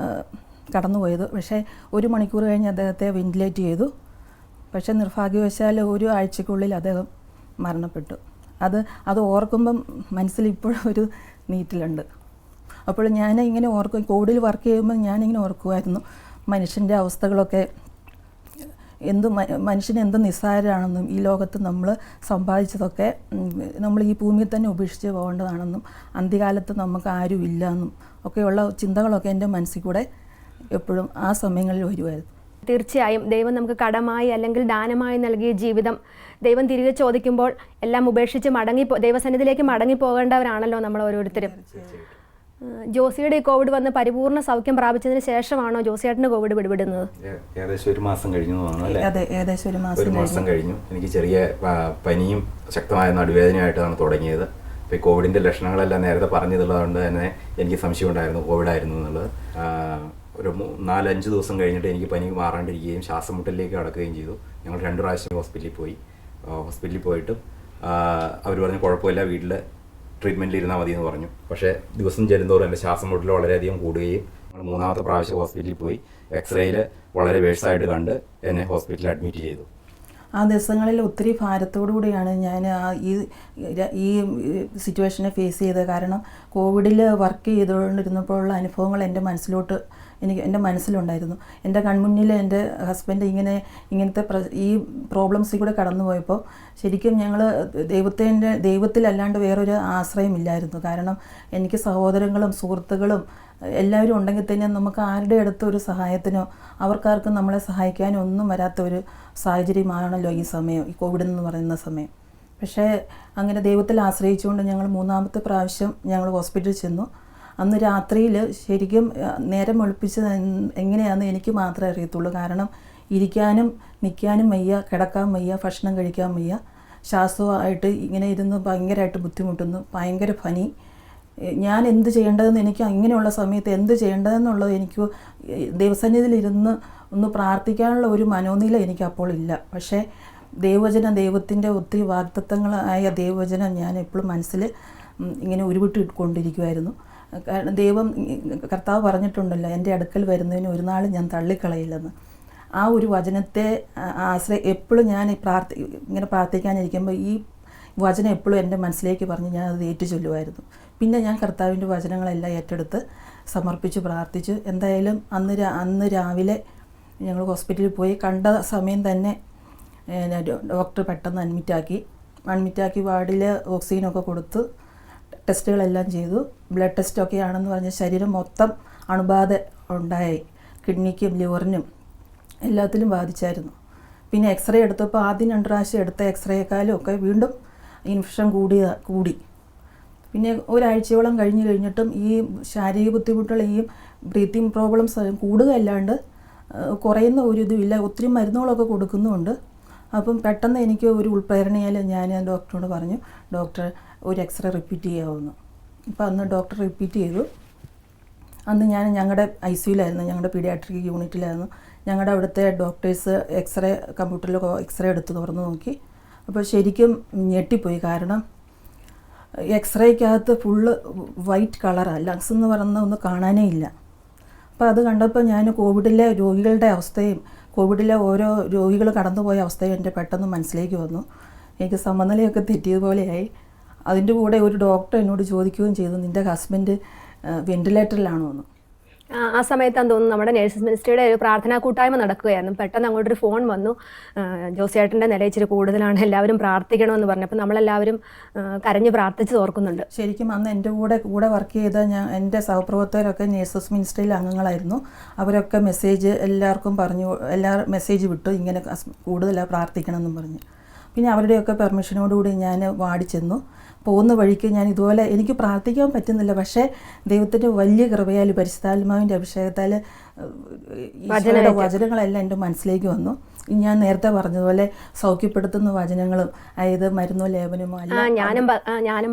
E: കടന്നുപോയത്. പക്ഷേ 1 മണിക്കൂർ കഴിഞ്ഞ് അദ്ദേഹത്തെ വെന്റിലേറ്റ് ചെയ്തു. പക്ഷേ നിർഭാഗ്യവശാൽ 1 ആഴ്ചക്കുള്ളിൽ അദ്ദേഹം മരണപ്പെട്ടു. അത് ഓർക്കുമ്പം മനസ്സിൽ ഇപ്പോഴും ഒരു നീറ്റിലുണ്ട്. അപ്പോൾ ഞാൻ ഇങ്ങനെ ഓർക്കും, കോവിഡിൽ വർക്ക് ചെയ്യുമ്പോൾ ഞാനിങ്ങനെ ഓർക്കുമായിരുന്നു മനുഷ്യൻ്റെ അവസ്ഥകളൊക്കെ മനുഷ്യന് എന്ത് നിസ്സാരമാണെന്നും ഈ ലോകത്ത് നമ്മൾ സമ്പാദിച്ചതൊക്കെ നമ്മൾ ഈ ഭൂമിയിൽ തന്നെ ഉപേക്ഷിച്ച് പോകേണ്ടതാണെന്നും അന്ത്യകാലത്ത് നമുക്ക് ആരുമില്ല എന്നും ഒക്കെയുള്ള ചിന്തകളൊക്കെ എൻ്റെ മനസ്സിൽ കൂടെ എപ്പോഴും ആ സമയങ്ങളിൽ വരുമായിരുന്നു.
C: തീർച്ചയായും ദൈവം നമുക്ക് കടമായി അല്ലെങ്കിൽ ദാനമായി നൽകിയ ജീവിതം ദൈവം തിരികെ ചോദിക്കുമ്പോൾ എല്ലാം ഉപേക്ഷിച്ച് ദൈവസന്നിധിയിലേക്ക് മടങ്ങി പോകേണ്ടവരാണല്ലോ നമ്മൾ ഓരോരുത്തരും. ജോസിയുടെ ഈ കോവിഡ് വന്ന് പരിപൂർണ്ണ സൗഖ്യം പ്രാപിച്ചതിന് ശേഷമാണോ ജോസിയേട്ടന് കോവിഡ് പിടിപെടുന്നത്?
D: ഏകദേശം ഒരു മാസം കഴിഞ്ഞു തോന്നുന്നു.
E: അതെ, ഏകദേശം ഒരു
D: മാസം കഴിഞ്ഞു. എനിക്ക് ചെറിയ പനിയും ശക്തമായ നടുവേദനയായിട്ടാണ് തുടങ്ങിയത്. അപ്പോൾ ഈ കോവിഡിൻ്റെ ലക്ഷണങ്ങളെല്ലാം നേരത്തെ പറഞ്ഞതുള്ളതുകൊണ്ട് തന്നെ എനിക്ക് സംശയം ഉണ്ടായിരുന്നു കോവിഡായിരുന്നു എന്നുള്ളത്. ഒരു 4-5 ദിവസം കഴിഞ്ഞിട്ട് എനിക്ക് പനി മാറാണ്ടിരിക്കുകയും ശ്വാസം മുട്ടലിലേക്ക് കടക്കുകയും ചെയ്തു. ഞങ്ങൾ 2 പ്രാവശ്യം ഹോസ്പിറ്റലിൽ പോയിട്ടും അവർ പറഞ്ഞു കുഴപ്പമില്ല, വീട്ടിൽ ട്രീറ്റ്മെൻറ്റിൽ ഇരുന്നാൽ മതി എന്ന് പറഞ്ഞു. പക്ഷേ ദിവസം ചെല്ലുന്തോറും എൻ്റെ ശ്വാസം മുട്ടൽ വളരെയധികം കൂടുകയും ഞങ്ങൾ 3ാമത്തെ പ്രാവശ്യം ഹോസ്പിറ്റലിൽ പോയി എക്സ്റേയിൽ വളരെ വേഴ്സായിട്ട് കണ്ട് എന്നെ ഹോസ്പിറ്റലിൽ അഡ്മിറ്റ് ചെയ്തു.
E: ആ ദിവസങ്ങളിൽ ഒത്തിരി ഭാരത്തോടു കൂടിയാണ് ഞാൻ ഈ സിറ്റുവേഷനെ ഫേസ് ചെയ്തത്. കാരണം കോവിഡിൽ വർക്ക് ചെയ്തുകൊണ്ടിരുന്നപ്പോഴുള്ള അനുഭവങ്ങൾ എൻ്റെ മനസ്സിലുണ്ടായിരുന്നു. എൻ്റെ കൺമുന്നിൽ എൻ്റെ ഹസ്ബൻഡ് ഇങ്ങനത്തെ ഈ പ്രോബ്ലംസിൽ കൂടെ കടന്നു പോയപ്പോൾ ശരിക്കും ഞങ്ങൾ ദൈവത്തിലല്ലാണ്ട് വേറൊരു ആശ്രയമില്ലായിരുന്നു. കാരണം എനിക്ക് സഹോദരങ്ങളും സുഹൃത്തുക്കളും എല്ലാവരും ഉണ്ടെങ്കിൽ തന്നെ നമുക്ക് ആരുടെ അടുത്ത് ഒരു സഹായത്തിനോ അവർക്കാർക്കും നമ്മളെ സഹായിക്കാനോ ഒന്നും വരാത്ത ഒരു സാഹചര്യമാണല്ലോ ഈ സമയം, ഈ കോവിഡ് എന്ന് പറയുന്ന സമയം. പക്ഷേ അങ്ങനെ ദൈവത്തിൽ ആശ്രയിച്ചുകൊണ്ട് ഞങ്ങൾ 3ാമത്തെ പ്രാവശ്യം ഞങ്ങൾ ഹോസ്പിറ്റലിൽ ചെന്നു. അന്ന് രാത്രിയിൽ ശരിക്കും നേരം വെളുപ്പിച്ചത് എങ്ങനെയാണെന്ന് എനിക്ക് മാത്രമേ അറിയത്തുള്ളൂ. കാരണം ഇരിക്കാനും നിൽക്കാനും വയ്യ, കിടക്കാൻ വയ്യ, ഭക്ഷണം കഴിക്കാൻ വയ്യ, ശ്വാസമായിട്ട് ഇങ്ങനെ ഇരുന്ന് ഭയങ്കരമായിട്ട് ബുദ്ധിമുട്ടുന്നു, ഭയങ്കര പനി. ഞാൻ എന്ത് ചെയ്യേണ്ടതെന്ന് എനിക്ക് ഇങ്ങനെയുള്ള സമയത്ത് എന്ത് ചെയ്യേണ്ടതെന്നുള്ളത് എനിക്ക് ദൈവസന്നിധിയിലിരുന്ന് ഒന്ന് പ്രാർത്ഥിക്കാനുള്ള ഒരു മനോനില എനിക്ക് അപ്പോൾ ഇല്ല. പക്ഷേ ദൈവത്തിൻ്റെ ഒത്തിരി വാഗ്ദത്തങ്ങളായ ദൈവവചനം ഞാൻ എപ്പോഴും മനസ്സിൽ ഇങ്ങനെ ഉരുവിട്ടിക്കൊണ്ടിരിക്കുമായിരുന്നു. കാരണം കർത്താവ് പറഞ്ഞിട്ടുണ്ടല്ലോ, എൻ്റെ അടുക്കൽ വരുന്നതിന് ഒരു നാൾ ഞാൻ തള്ളിക്കളയില്ലെന്ന്. ആ ഒരു വചനത്തെ എപ്പോഴും ഞാൻ ഇങ്ങനെ പ്രാർത്ഥിക്കാനിരിക്കുമ്പോൾ ഈ വചനം എപ്പോഴും എൻ്റെ മനസ്സിലേക്ക് പറഞ്ഞ് ഞാൻ അത് ഏറ്റു ചൊല്ലുമായിരുന്നു. പിന്നെ ഞാൻ കർത്താവിൻ്റെ വചനങ്ങളെല്ലാം ഏറ്റെടുത്ത് സമർപ്പിച്ച് പ്രാർത്ഥിച്ചു. എന്തായാലും അന്ന് രാവിലെ ഞങ്ങൾ ഹോസ്പിറ്റലിൽ പോയി. കണ്ട സമയം തന്നെ ഡോക്ടർ പെട്ടെന്ന് അഡ്മിറ്റാക്കി വാർഡിൽ ഓക്സിജനൊക്കെ കൊടുത്ത് ടെസ്റ്റുകളെല്ലാം ചെയ്തു. ബ്ലഡ് ടെസ്റ്റൊക്കെ ആണെന്ന് പറഞ്ഞ് ശരീരം മൊത്തം അണുബാധ ഉണ്ടായി. കിഡ്നിക്കും ലിവറിനും എല്ലാത്തിലും ബാധിച്ചായിരുന്നു. പിന്നെ എക്സ്റേ എടുത്തപ്പോൾ ആദ്യം 2 പ്രാവശ്യം എടുത്ത എക്സ്റേക്കാളും ഒക്കെ വീണ്ടും ഇൻഫെക്ഷൻ കൂടി. പിന്നെ ഒരാഴ്ചയോളം കഴിഞ്ഞിട്ടും ഈ ശാരീരിക ബുദ്ധിമുട്ടുകൾ, ഈ ബ്രീത്തിങ് പ്രോബ്ലംസ് കൂടുകയല്ലാണ്ട് കുറയുന്ന ഒരു ഇതുമില്ല. ഒത്തിരി മരുന്നുകളൊക്കെ കൊടുക്കുന്നുമുണ്ട്. അപ്പം പെട്ടെന്ന് എനിക്ക് ഒരു ഉൾപ്രേരണയാൽ ഞാൻ ഡോക്ടറോട് പറഞ്ഞു, ഡോക്ടർ ഒരു എക്സ്റേ റിപ്പീറ്റ് ചെയ്യാവുന്നു. അപ്പോൾ അന്ന് ഡോക്ടർ റിപ്പീറ്റ് ചെയ്തു. അന്ന് ഞാൻ ഞങ്ങളുടെ ICUലായിരുന്നു, ഞങ്ങളുടെ പീഡിയാട്രിക് യൂണിറ്റിലായിരുന്നു. ഞങ്ങളുടെ അവിടുത്തെ ഡോക്ടേഴ്സ് കമ്പ്യൂട്ടറിൽ എക്സ്റേ എടുത്ത് തുറന്ന് നോക്കി. അപ്പോൾ ശരിക്കും ഞെട്ടിപ്പോയി. കാരണം എക്സ്റേക്കകത്ത് ഫുള്ള് വൈറ്റ് കളറാണ്, ലങ്സ് എന്ന് പറയുന്ന ഒന്ന് കാണാനേ ഇല്ല. അപ്പോൾ അത് കണ്ടപ്പോൾ ഞാൻ കോവിഡിലെ രോഗികളുടെ അവസ്ഥയും കോവിഡിലെ ഓരോ രോഗികൾ കടന്നുപോയ അവസ്ഥയും എൻ്റെ പെട്ടെന്ന് മനസ്സിലേക്ക് വന്നു. എനിക്ക് സമനിലയൊക്കെ തെറ്റിയതുപോലെയായി. അതിൻ്റെ കൂടെ ഒരു ഡോക്ടർ എന്നോട് ചോദിക്കുകയും ചെയ്തു, നിൻ്റെ ഹസ്ബൻഡ് വെന്റിലേറ്ററിലാണോ എന്ന്.
C: ആ സമയത്താന്ന് തോന്നുന്നു നമ്മുടെ നേഴ്സസ് മിനിസ്ട്രിയുടെ ഒരു പ്രാർത്ഥനാ കൂട്ടായ്മ നടക്കുകയായിരുന്നു. പെട്ടെന്ന് അങ്ങോട്ടൊരു ഫോൺ വന്നു, ജോസിയേട്ടൻ്റെ നില ഇച്ചിരി കൂടുതലാണ്, എല്ലാവരും പ്രാർത്ഥിക്കണമെന്ന് പറഞ്ഞപ്പോൾ നമ്മളെല്ലാവരും കരഞ്ഞ് പ്രാർത്ഥിച്ച് ഓർക്കുന്നുണ്ട്.
E: ശരിക്കും അന്ന് എൻ്റെ കൂടെ വർക്ക് ചെയ്ത എൻ്റെ സഹപ്രവർത്തകരൊക്കെ നേഴ്സസ് മിനിസ്ട്രിയിലെ അംഗങ്ങളായിരുന്നു. അവരൊക്കെ എല്ലാവർക്കും മെസ്സേജ് വിട്ടു, ഇങ്ങനെ കൂടുതലാണ് പ്രാർത്ഥിക്കണമെന്നും പറഞ്ഞു. പിന്നെ അവരുടെയൊക്കെ പെർമിഷനോടുകൂടി ഞാൻ വാർഡിൽ ചെന്നു. പോകുന്ന വഴിക്ക് ഞാൻ ഇതുപോലെ എനിക്ക് പ്രാർത്ഥിക്കാൻ പറ്റുന്നില്ല. പക്ഷേ ദൈവത്തിൻ്റെ വലിയ കൃപയാൽ, പരിശുദ്ധാത്മാവിൻ്റെ അഭിഷേകത്താൽ വചനങ്ങളെല്ലാം എൻ്റെ മനസ്സിലേക്ക് വന്നു. ഞാൻ നേരത്തെ പറഞ്ഞതുപോലെ സൗഖ്യപ്പെടുത്തുന്ന വചനങ്ങളും, അതായത് മരുന്നോ ലേപനമോ അല്ല.
C: ഞാനും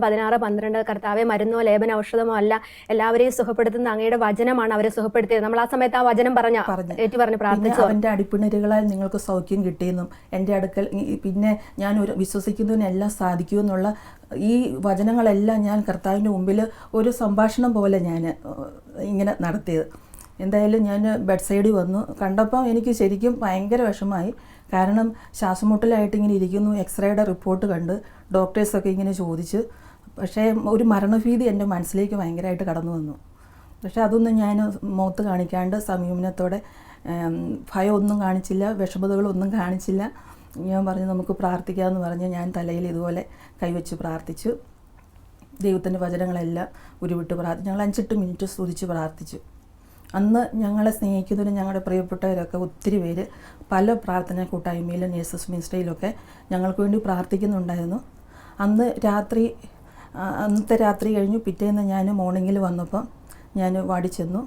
C: 16-12 കർത്താവെ മരുന്നോ ലേപന ഔഷധമോ അല്ല, എല്ലാവരെയും സുഖപ്പെടുത്തുന്ന അങ്ങയുടെ വചനമാണ് അവരെ സുഖപ്പെടുത്തിയത്. നമ്മൾ ആ സമയത്ത് ആ വചനം പറഞ്ഞു പ്രാർത്ഥിച്ചു.
E: അവൻ്റെ അടിപ്പിണരുകളാൽ നിങ്ങൾക്ക് സൗഖ്യം കിട്ടിയെന്നും എൻ്റെ അടുക്കൽ പിന്നെ ഞാൻ വിശ്വസിക്കുന്നതിനെല്ലാം സാധിക്കുമെന്നുള്ള ഈ വചനങ്ങളെല്ലാം ഞാൻ കർത്താവിൻ്റെ മുമ്പിൽ ഒരു സംഭാഷണം പോലെ ഞാൻ ഇങ്ങനെ നടത്തിയത്. എന്തായാലും ഞാൻ ബെഡ് സൈഡിൽ വന്നു. കണ്ടപ്പോൾ എനിക്ക് ശരിക്കും ഭയങ്കര വിഷമമായി. കാരണം ശ്വാസമുട്ടലായിട്ട് ഇങ്ങനെ ഇരിക്കുന്നു. എക്സ്റേയുടെ റിപ്പോർട്ട് കണ്ട് ഡോക്ടേഴ്സൊക്കെ ഇങ്ങനെ ചോദിച്ച്. പക്ഷേ ഒരു മരണഭീതി എൻ്റെ മനസ്സിലേക്ക് ഭയങ്കരമായിട്ട് കടന്നു വന്നു. പക്ഷേ അതൊന്നും ഞാൻ മുഖത്ത് കാണിക്കാണ്ട് സംയമനത്തോടെ, ഭയമൊന്നും കാണിച്ചില്ല, വിഷമതകളൊന്നും കാണിച്ചില്ല. ഞാൻ പറഞ്ഞു നമുക്ക് പ്രാർത്ഥിക്കാമെന്ന് പറഞ്ഞ് ഞാൻ തലയിൽ ഇതുപോലെ കൈവച്ച് പ്രാർത്ഥിച്ചു. ദൈവത്തിൻ്റെ വചനങ്ങളെല്ലാം ഉരുവിട്ട് പ്രാർത്ഥിച്ചു. ഞങ്ങൾ 5-8 മിനിറ്റ് സ്തുതിച്ച് പ്രാർത്ഥിച്ചു. അന്ന് ഞങ്ങളെ സ്നേഹിക്കുന്നവരും ഞങ്ങളുടെ പ്രിയപ്പെട്ടവരൊക്കെ ഒത്തിരി പേര് പല പ്രാർത്ഥനാ കൂട്ടായ്മയിലും നേഴ്സസ് മിനിസ്ട്രിയിലൊക്കെ ഞങ്ങൾക്ക് വേണ്ടി പ്രാർത്ഥിക്കുന്നുണ്ടായിരുന്നു. അന്നത്തെ രാത്രി കഴിഞ്ഞു. പിറ്റേന്ന് ഞാൻ മോർണിംഗിൽ വന്നപ്പോൾ ഞാൻ വാടി ചെന്നു.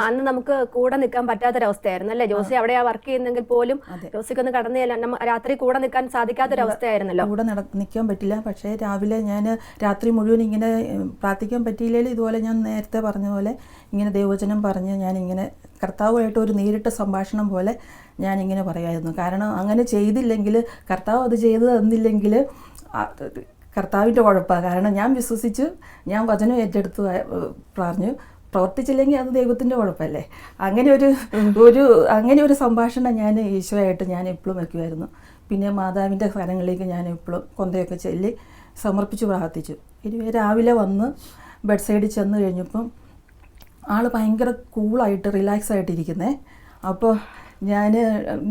C: അന്ന് നമുക്ക് കൂടെ നിൽക്കാൻ പറ്റാത്തൊരവസ്ഥയായിരുന്നു അല്ലേ? ജോസി അവിടെ വർക്ക് ചെയ്യുന്നെങ്കിൽ പോലും ജോസിക്കൊന്ന് കടന്നു ചെല്ലാൻ രാത്രി കൂടെ നിൽക്കാൻ സാധിക്കാത്തൊരവസ്ഥയായിരുന്നല്ലോ.
E: കൂടെ നിൽക്കാൻ പറ്റില്ല. പക്ഷേ രാവിലെ ഞാൻ രാത്രി മുഴുവൻ ഇങ്ങനെ പ്രാർത്ഥിക്കാൻ പറ്റിയില്ലെങ്കിൽ ഇതുപോലെ ഞാൻ നേരത്തെ പറഞ്ഞ പോലെ ഇങ്ങനെ ദൈവവചനം പറഞ്ഞ് ഞാനിങ്ങനെ കർത്താവുമായിട്ട് ഒരു നേരിട്ട സംഭാഷണം പോലെ ഞാനിങ്ങനെ പറയായിരുന്നു. കാരണം അങ്ങനെ ചെയ്തില്ലെങ്കിൽ, കർത്താവ് അത് ചെയ്ത് തന്നില്ലെങ്കിൽ കർത്താവിൻ്റെ കുഴപ്പമാണ്. കാരണം ഞാൻ വിശ്വസിച്ചു, ഞാൻ വചനം ഏറ്റെടുത്ത് പറഞ്ഞു. പ്രവർത്തിച്ചില്ലെങ്കിൽ അത് ദൈവത്തിൻ്റെ കുഴപ്പമല്ലേ. അങ്ങനെ ഒരു സംഭാഷണം ഞാൻ ഈശോയായിട്ട് ഞാൻ എപ്പോഴും വയ്ക്കുമായിരുന്നു. പിന്നെ മാതാവിൻ്റെ സ്ഥലങ്ങളിലേക്ക് ഞാൻ എപ്പോഴും കൊന്തയൊക്കെ ചൊല്ലി സമർപ്പിച്ച് പ്രാർത്ഥിച്ചു. ഇനി രാവിലെ വന്ന് ബെഡ് സൈഡിൽ ചെന്ന് കഴിഞ്ഞപ്പം ആൾ ഭയങ്കര കൂളായിട്ട് റിലാക്സ് ആയിട്ടിരിക്കുന്നേ. അപ്പോൾ ഞാൻ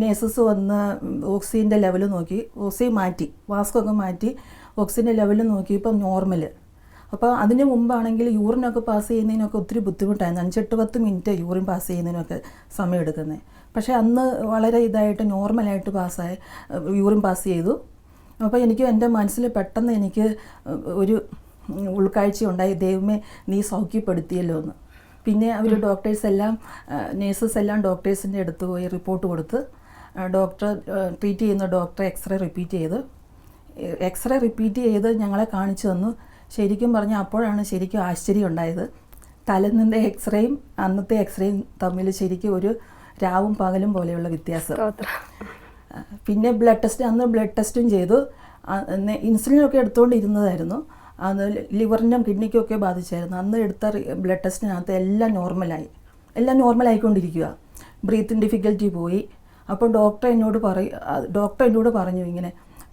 E: നേഴ്സസ് വന്ന് ഓക്സിജൻ്റെ ലെവൽ നോക്കി, ഓക്സിജൻ മാറ്റി, മാസ്കൊക്കെ മാറ്റി ഓക്സിജൻ്റെ ലെവൽ നോക്കിയപ്പം നോർമൽ. അപ്പോൾ അതിന് മുമ്പാണെങ്കിൽ യൂറിനൊക്കെ പാസ് ചെയ്യുന്നതിനൊക്കെ ഒത്തിരി ബുദ്ധിമുട്ടായിരുന്നു. 5-10 മിനിറ്റ് യൂറിൻ പാസ് ചെയ്യുന്നതിനൊക്കെ സമയം എടുക്കുന്നത്. പക്ഷേ അന്ന് വളരെ ഇതായിട്ട് നോർമലായിട്ട് യൂറിൻ പാസ് ചെയ്തു. അപ്പോൾ എനിക്ക് എൻ്റെ മനസ്സിൽ പെട്ടെന്ന് എനിക്ക് ഒരു ഉൾക്കാഴ്ച ഉണ്ടായി, ദൈവമേ നീ സൗഖ്യപ്പെടുത്തിയല്ലോ എന്ന്. പിന്നെ അവർ നേഴ്സസ് എല്ലാം ഡോക്ടേഴ്സിൻ്റെ അടുത്ത് പോയി റിപ്പോർട്ട് കൊടുത്ത് ട്രീറ്റ് ചെയ്യുന്ന ഡോക്ടർ എക്സ്റേ റിപ്പീറ്റ് ചെയ്ത് ഞങ്ങളെ കാണിച്ചു തന്നു. ശരിക്കും പറഞ്ഞാൽ അപ്പോഴാണ് ശരിക്കും ആശ്ചര്യം ഉണ്ടായത്. തലേന്നിൻ്റെ എക്സ്റേയും അന്നത്തെ എക്സ്റേയും തമ്മിൽ ശരിക്കും ഒരു രാവും പകലും പോലെയുള്ള വ്യത്യാസം. പിന്നെ അന്ന് ബ്ലഡ് ടെസ്റ്റും ചെയ്തു. ഇൻസുലിനൊക്കെ എടുത്തുകൊണ്ടിരുന്നതായിരുന്നു. അത് ലിവറിനും കിഡ്നിക്കൊക്കെ ബാധിച്ചായിരുന്നു. അന്ന് എടുത്ത ബ്ലഡ് ടെസ്റ്റിനകത്ത് എല്ലാം നോർമലായിക്കൊണ്ടിരിക്കുക. ബ്രീത്തിങ് ഡിഫിക്കൽറ്റി പോയി. അപ്പോൾ ഡോക്ടർ എന്നോട് പറഞ്ഞു ഇങ്ങനെ,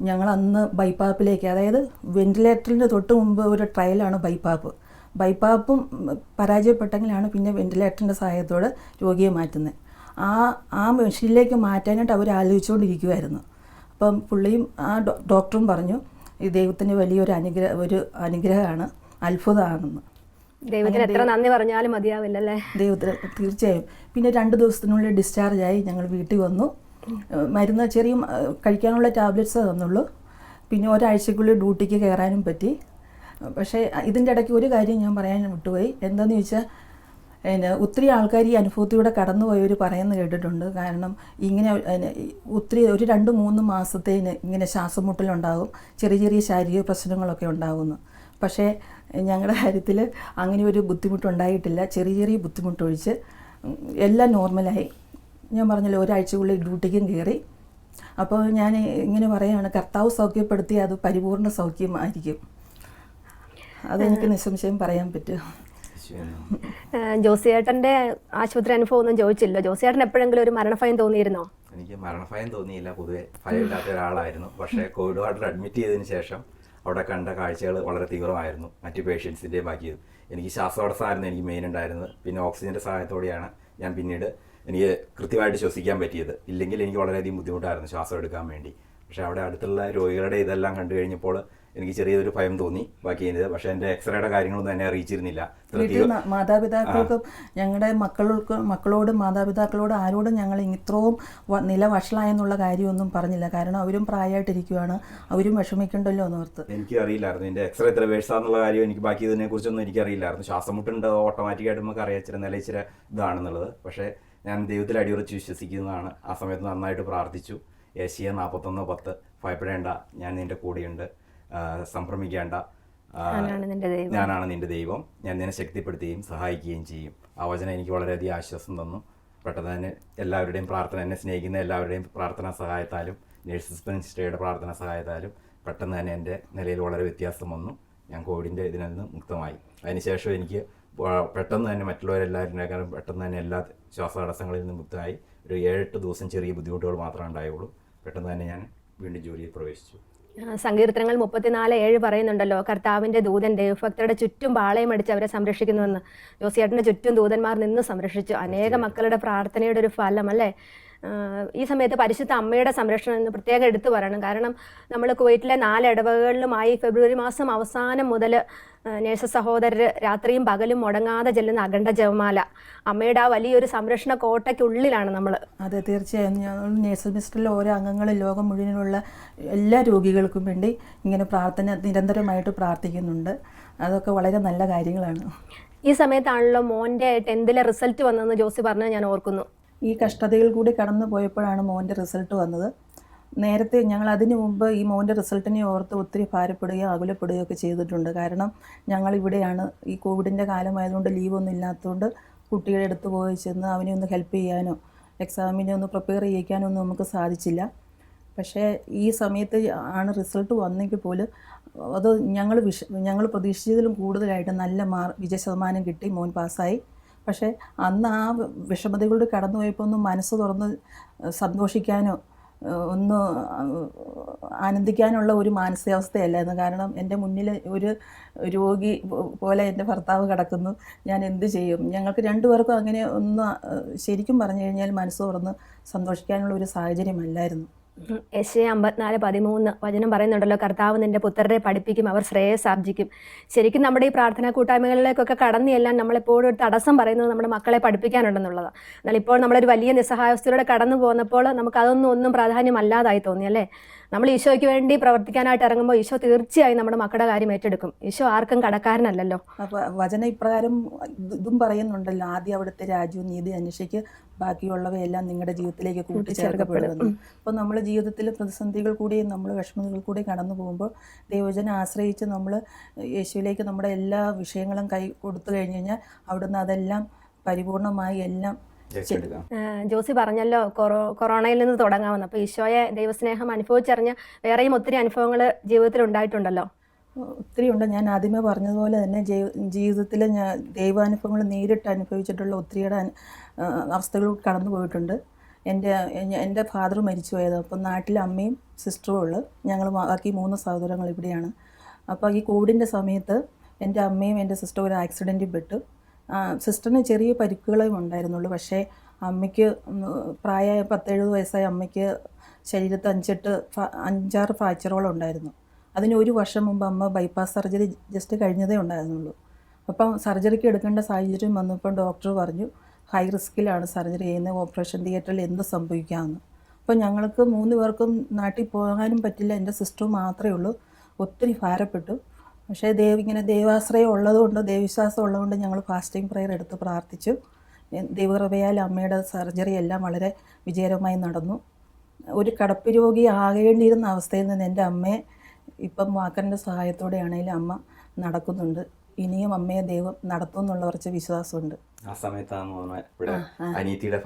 E: ഞങ്ങൾ അന്ന് ബൈപ്പാപ്പിലേക്ക്, അതായത് വെന്റിലേറ്ററിന് തൊട്ട് മുമ്പ് ഒരു ട്രയലാണ് ബൈപ്പാപ്പും പരാജയപ്പെട്ടെങ്കിലാണ് പിന്നെ വെന്റിലേറ്ററിൻ്റെ സഹായത്തോടെ രോഗിയെ മാറ്റുന്നത്. ആ മെഷീനിലേക്ക് മാറ്റാനായിട്ട് അവർ ആലോചിച്ചുകൊണ്ടിരിക്കുമായിരുന്നു. അപ്പം പുള്ളിയും ഡോക്ടറും പറഞ്ഞു ഈ ദൈവത്തിന് വലിയൊരു അനുഗ്രഹമാണ്, അത്ഭുതമാണെന്ന്.
C: ദൈവത്തിന് എത്ര നന്ദി പറഞ്ഞാലും മതിയാവില്ലല്ലേ.
E: ദൈവത്തിന് തീർച്ചയായും. പിന്നെ 2 ദിവസത്തിനുള്ളിൽ ഡിസ്ചാർജായി ഞങ്ങൾ വീട്ടിൽ വന്നു. മരുന്ന് ചെറിയ കഴിക്കാനുള്ള ടാബ്ലറ്റ്സ് തന്നുള്ളൂ. പിന്നെ ഒരാഴ്ചക്കുള്ളിൽ ഡ്യൂട്ടിക്ക് കയറാനും പറ്റി. പക്ഷേ ഇതിൻ്റെ ഇടയ്ക്ക് ഒരു കാര്യം ഞാൻ പറയാൻ വിട്ടുപോയി. എന്താണെന്ന് ചോദിച്ചാൽ, ഒത്തിരി ആൾക്കാർ ഈ അനുഭവത്തിലൂടെ കടന്നുപോയവർ പറയുന്നത് കേട്ടിട്ടുണ്ട്. കാരണം ഇങ്ങനെ ഒത്തിരി ഒരു 2-3 മാസത്തേന് ഇങ്ങനെ ശ്വാസമുട്ടലുണ്ടാകും, ചെറിയ ശാരീരിക പ്രശ്നങ്ങളൊക്കെ ഉണ്ടാകുന്നു. പക്ഷേ ഞങ്ങളുടെ കാര്യത്തിൽ അങ്ങനെ ഒരു ബുദ്ധിമുട്ടുണ്ടായിട്ടില്ല. ചെറിയ ബുദ്ധിമുട്ടൊഴിച്ച് എല്ലാം നോർമലായി. ഞാൻ പറഞ്ഞല്ലോ, ഒരാഴ്ചക്കുള്ളിൽ ഡ്യൂട്ടിക്കും കയറി. അപ്പോൾ ഞാൻ ഇങ്ങനെ പറയുകയാണ്, കർത്താവ് സൗഖ്യപ്പെടുത്തി അത് പരിപൂർണ്ണ സൗഖ്യമായിരിക്കും. അതെനിക്ക് നിസ്സംശയം പറയാൻ പറ്റും.
C: ജോസിയേട്ടൻ്റെ ആശുപത്രി അനുഭവം ഒന്നും ചോദിച്ചില്ല. ജോസിയേട്ടൻ എപ്പോഴെങ്കിലും ഒരു മരണഭയം തോന്നിയിരുന്നോ?
D: എനിക്ക് മരണഭയം തോന്നിയില്ല. പൊതുവെ ഭയമില്ലാത്ത ഒരാളായിരുന്നു. പക്ഷേ കോവിഡ് വാർഡിൽ അഡ്മിറ്റ് ചെയ്തതിന് ശേഷം അവിടെ കണ്ട കാഴ്ചകൾ വളരെ തീവ്രമായിരുന്നു. മറ്റ് പേഷ്യൻസിൻ്റെയും ബാക്കിയത് എനിക്ക് ശ്വാസതടസ്സമായിരുന്നു എനിക്ക് മെയിൻ ഉണ്ടായിരുന്നത്. പിന്നെ ഓക്സിജൻ്റെ സഹായത്തോടെയാണ് ഞാൻ പിന്നീട് എനിക്ക് കൃത്യമായിട്ട് ശ്വസിക്കാൻ പറ്റിയത്. ഇല്ലെങ്കിൽ എനിക്ക് വളരെയധികം ബുദ്ധിമുട്ടായിരുന്നു ശ്വാസം എടുക്കാൻ വേണ്ടി. പക്ഷേ അവിടെ അടുത്തുള്ള രോഗികളുടെ ഇതെല്ലാം കണ്ടു കഴിഞ്ഞപ്പോൾ എനിക്ക് ചെറിയൊരു ഭയം തോന്നി ബാക്കി ചെയ്യുന്നത്. പക്ഷേ എൻ്റെ എക്സ്റേയുടെ കാര്യങ്ങളൊന്നും എന്നെ അറിയിച്ചിരുന്നില്ല.
E: മാതാപിതാക്കൾക്കും ഞങ്ങളുടെ മക്കളോടും മാതാപിതാക്കളോടും ആരോടും ഞങ്ങൾ ഇത്രയും നില വഷളായെന്നുള്ള കാര്യമൊന്നും പറഞ്ഞില്ല. കാരണം അവരും പ്രായമായിട്ടിരിക്കുകയാണ്, അവരും വിഷമിക്കണ്ടല്ലോ എന്നോർത്ത്.
D: എനിക്ക് അറിയില്ലായിരുന്നു എൻ്റെ എക്സ്റേ എത്ര വേഴ്സാന്നുള്ള കാര്യം. എനിക്ക് ബാക്കി ഇതിനെ കുറിച്ചൊന്നും എനിക്കറിയില്ലായിരുന്നു. ശ്വാസം മുട്ടുണ്ട് ഓട്ടോമാറ്റിക്കായിട്ട് നമുക്ക് അറിയാച്ചിട്ട് നില ഇച്ചിരി ഇതാണെന്നുള്ളത്. പക്ഷേ ഞാൻ ദൈവത്തിൽ അടിയുറച്ച് വിശ്വസിക്കുന്നതാണ്. ആ സമയത്ത് നന്നായിട്ട് പ്രാർത്ഥിച്ചു. ഏഷ്യ 41:10 ഭയപ്പെടേണ്ട, ഞാൻ നിൻ്റെ കൂടെയുണ്ട്, സംഭ്രമിക്കേണ്ട, ഞാനാണ് നിൻ്റെ ദൈവം, ഞാൻ നിന്നെ ശക്തിപ്പെടുത്തുകയും സഹായിക്കുകയും ചെയ്യും. ആ വചനം എനിക്ക് വളരെയധികം ആശ്വാസം തന്നു. പെട്ടെന്ന് തന്നെ എല്ലാവരുടെയും പ്രാർത്ഥന, എന്നെ സ്നേഹിക്കുന്ന എല്ലാവരുടെയും പ്രാർത്ഥനാ സഹായത്താലും നേഴ്സസ് മിനിസ്ട്രിയുടെ പ്രാർത്ഥനാ സഹായത്താലും പെട്ടെന്ന് തന്നെ എൻ്റെ നിലയിൽ വളരെ വ്യത്യാസം വന്നു. ഞാൻ കോവിഡിൻ്റെ ഇതിൽ നിന്ന് മുക്തമായി. അതിനുശേഷം എനിക്ക് പെട്ടെന്ന് തന്നെ മറ്റുള്ളവരെല്ലാവരുടെക്കാളും പെട്ടെന്ന് തന്നെ എല്ലാ ശ്വാസതടസ്സങ്ങളിൽ നിന്ന് മുക്തമായി. ഒരു 7-8 ദിവസം ചെറിയ ബുദ്ധിമുട്ടുകൾ മാത്രമേ ഉണ്ടായുള്ളൂ. പെട്ടെന്ന് തന്നെ ഞാൻ വീണ്ടും ജോലിയിൽ പ്രവേശിച്ചു.
C: സങ്കീർത്തനങ്ങൾ 34:7 പറയുന്നുണ്ടല്ലോ, കർത്താവിന്റെ ദൂതൻ ദൈവഭക്തരുടെ ചുറ്റും പാളയം അടിച്ച് അവരെ സംരക്ഷിക്കുന്നുവെന്ന്. ജോസിയേട്ടന്റെ ചുറ്റും ദൂതന്മാർ നിന്ന് സംരക്ഷിച്ചു. അനേക മക്കളുടെ പ്രാർത്ഥനയുടെ ഒരു ഫലം അല്ലേ. ഈ സമയത്ത് പരിശുദ്ധ അമ്മയുടെ സംരക്ഷണം എന്ന് പ്രത്യേകം എടുത്തു പറയണം. കാരണം നമ്മൾ കുവൈറ്റിലെ 4 ഇടവകളിലുമായി ഫെബ്രുവരി മാസം അവസാനം മുതൽ നേഴ്സ് സഹോദരർ രാത്രിയും പകലും മുടങ്ങാതെ ചെല്ലുന്ന അഖണ്ഡ ജപമാല, അമ്മയുടെ ആ വലിയൊരു സംരക്ഷണ കോട്ടയ്ക്കുള്ളിലാണ് നമ്മൾ.
E: അതെ, തീർച്ചയായും. ഞങ്ങൾ നേഴ്സൽ മിനിസ്റ്ററിലെ ഓരോ അംഗങ്ങളും ലോകം മുഴുവനുള്ള എല്ലാ രോഗികൾക്കും വേണ്ടി ഇങ്ങനെ നിരന്തരമായിട്ട് പ്രാർത്ഥിക്കുന്നുണ്ട്. അതൊക്കെ വളരെ നല്ല കാര്യങ്ങളാണ്.
C: ഈ സമയത്താണല്ലോ മോൻ്റെ 10th റിസൾട്ട് വന്നതെന്ന് ജോസി പറഞ്ഞത് ഞാൻ ഓർക്കുന്നു.
E: ഈ കഷ്ടതകൾ കൂടി കടന്നു പോയപ്പോഴാണ് മോൻ്റെ റിസൾട്ട് വന്നത്. നേരത്തെ ഞങ്ങൾ അതിനു മുമ്പ് ഈ മോൻ്റെ റിസൾട്ടിനെ ഓർത്ത് ഒത്തിരി ഭാരപ്പെടുകയോ ആകുലപ്പെടുകയോ ഒക്കെ ചെയ്തിട്ടുണ്ട്. കാരണം ഞങ്ങളിവിടെയാണ്, ഈ കോവിഡിൻ്റെ കാലമായതുകൊണ്ട് ലീവൊന്നും ഇല്ലാത്തതുകൊണ്ട് കുട്ടികളെ എടുത്ത് പോയി ചെന്ന് അവനെ ഒന്ന് ഹെൽപ്പ് ചെയ്യാനോ എക്സാമിനെ ഒന്ന് പ്രിപ്പയർ ചെയ്യിക്കാനോ ഒന്നും നമുക്ക് സാധിച്ചില്ല. പക്ഷേ ഈ സമയത്ത് ആണ് റിസൾട്ട് വന്നെങ്കിൽ പോലും അത് ഞങ്ങൾ പ്രതീക്ഷിച്ചതിലും കൂടുതലായിട്ട് നല്ല വിജയശതമാനം കിട്ടി. മോൻ പാസ്സായി. പക്ഷേ അന്ന് ആ വിഷമതകളിലൂടെ കടന്നു പോയപ്പോൾ ഒന്ന് മനസ്സ് തുറന്ന് സന്തോഷിക്കാനോ ഒന്ന് ആനന്ദിക്കാനുള്ള ഒരു മാനസികാവസ്ഥയല്ലായിരുന്നു. കാരണം എൻ്റെ മുന്നിൽ ഒരു രോഗി പോലെ എൻ്റെ ഭർത്താവ് കിടക്കുന്നു, ഞാൻ എന്ത് ചെയ്യും? ഞങ്ങൾക്ക് രണ്ടുപേർക്കും അങ്ങനെ ഒന്ന് ശരിക്കും പറഞ്ഞു കഴിഞ്ഞാൽ മനസ്സ് തുറന്ന് സന്തോഷിക്കാനുള്ള ഒരു സാഹചര്യമല്ലായിരുന്നു.
C: യെശയ്യാ 54:13 വചനം പറയുന്നുണ്ടല്ലോ, കർത്താവ് നിന്റെ പുത്രരെ പഠിപ്പിക്കും, അവർ ശ്രേയസ് ആർജിക്കും. ശരിക്കും നമ്മുടെ ഈ പ്രാർത്ഥനാ കൂട്ടായ്മകളിലേക്കൊക്കെ കടന്നു ചെല്ലാൻ നമ്മളെപ്പോഴും ഒരു തടസ്സം പറയുന്നത് നമ്മുടെ മക്കളെ പഠിപ്പിക്കാനുണ്ടെന്നുള്ളതാണ്. എന്നാൽ ഇപ്പോൾ നമ്മളൊരു വലിയ നിസ്സഹായാവസ്ഥയിലൂടെ കടന്നു പോകുന്നപ്പോൾ നമുക്ക് ഒന്നും പ്രാധാന്യമല്ലാതായി തോന്നി അല്ലേ. നമ്മൾ ഈശോയ്ക്ക് വേണ്ടി പ്രവർത്തിക്കാനായിട്ട് ഇറങ്ങുമ്പോൾ ഈശോ തീർച്ചയായും നമ്മുടെ മക്കളുടെ കാര്യം ഏറ്റെടുക്കും. ഈശോ ആർക്കും കടക്കാരനല്ലല്ലോ.
E: അപ്പോൾ വചനം ഇപ്രകാരം ഇതും പറയുന്നുണ്ടല്ലോ, ആദ്യം അവിടുത്തെ രാജ്യവും നീതി അന്വേഷിക്ക്, ബാക്കിയുള്ളവയെല്ലാം നിങ്ങളുടെ ജീവിതത്തിലേക്ക് കൂട്ടിച്ചേർക്കപ്പെടുന്നു. അപ്പോൾ നമ്മൾ ജീവിതത്തിൽ പ്രതിസന്ധികൾ കൂടിയും നമ്മൾ വിഷമതകൾ കൂടി കടന്നു പോകുമ്പോൾ ദൈവജനം ആശ്രയിച്ച് നമ്മൾ യേശുവിലേക്ക് നമ്മുടെ എല്ലാ വിഷയങ്ങളും കൈ കൊടുത്തു കഴിഞ്ഞ് കഴിഞ്ഞാൽ അവിടുന്ന് അതെല്ലാം പരിപൂർണമായി എല്ലാം.
C: ജോസി പറഞ്ഞല്ലോ കൊറോണയിൽ നിന്ന് തുടങ്ങാമെന്ന്. അപ്പോൾ ഈശോയെ ദൈവസ്നേഹം അനുഭവിച്ചറിഞ്ഞ വേറെയും ഒത്തിരി അനുഭവങ്ങൾ ജീവിതത്തിൽ ഉണ്ടായിട്ടുണ്ടല്ലോ.
E: ഒത്തിരി ഉണ്ട്. ഞാൻ ആദ്യമേ പറഞ്ഞതുപോലെ തന്നെ ജീവിതത്തിൽ ഞാൻ ദൈവാനുഭവങ്ങൾ നേരിട്ട് അനുഭവിച്ചിട്ടുള്ള ഒത്തിരിയുടെ അവസ്ഥകൾ കടന്നു പോയിട്ടുണ്ട്. എൻ്റെ ഫാദർ മരിച്ചു പോയത്. അപ്പം നാട്ടിൽ അമ്മയും സിസ്റ്ററും ഉള്ളു, ഞങ്ങൾ ബാക്കി 3 സഹോദരങ്ങൾ ഇവിടെയാണ്. അപ്പോൾ ഈ കോവിഡിൻ്റെ സമയത്ത് എൻ്റെ അമ്മയും എൻ്റെ സിസ്റ്ററും ഒരു ആക്സിഡൻറ്റിൽ പെട്ടു. സിസ്റ്ററിന് ചെറിയ പരിക്കുകളേ ഉണ്ടായിരുന്നുള്ളൂ. പക്ഷേ അമ്മയ്ക്ക് പ്രായമായ 10-70 വയസ്സായ അമ്മയ്ക്ക് ശരീരത്ത് 5-6 ഫ്രാക്ചറുകളും ഉണ്ടായിരുന്നു. അതിന് 1 വർഷം മുമ്പ് അമ്മ ബൈപ്പാസ് സർജറി ജസ്റ്റ് കഴിഞ്ഞതേ ഉണ്ടായിരുന്നുള്ളൂ. അപ്പം സർജറിക്ക് എടുക്കേണ്ട സാഹചര്യം വന്നപ്പോൾ ഡോക്ടർ പറഞ്ഞു ഹൈ റിസ്കിലാണ് സർജറി ചെയ്യുന്നത്, ഓപ്പറേഷൻ തിയേറ്ററിൽ എന്ത് സംഭവിക്കാമെന്ന്. അപ്പോൾ ഞങ്ങൾക്ക് 3 പേർക്കും നാട്ടിൽ പോകാനും പറ്റില്ല. എൻ്റെ സിസ്റ്റർ മാത്രമേ ഉള്ളൂ. ഒത്തിരി ഭാരപ്പെട്ടു. പക്ഷേ ഇങ്ങനെ ദൈവാശ്രയം ഉള്ളതുകൊണ്ട്, ദൈവവിശ്വാസം ഉള്ളതുകൊണ്ട് ഞങ്ങൾ ഫാസ്റ്റിംഗ് പ്രയർ എടുത്ത് പ്രാർത്ഥിച്ചു. ദൈവകൃപയാൽ അമ്മയുടെ സർജറി എല്ലാം വളരെ വിജയകരമായി നടന്നു. ഒരു കിടപ്പ് രോഗി ആകേണ്ടിയിരുന്ന അവസ്ഥയിൽ നിന്ന് എൻ്റെ അമ്മയെ ഇപ്പം വാക്കറിൻ്റെ സഹായത്തോടെയാണെങ്കിലും അമ്മ നടക്കുന്നുണ്ട്. ഇനിയും അമ്മയെ ദൈവം നടത്തും എന്നുള്ള കുറച്ച് വിശ്വാസമുണ്ട്.
D: ആ സമയത്താണ് ഇവിടെ അനിയത്തിയുടെ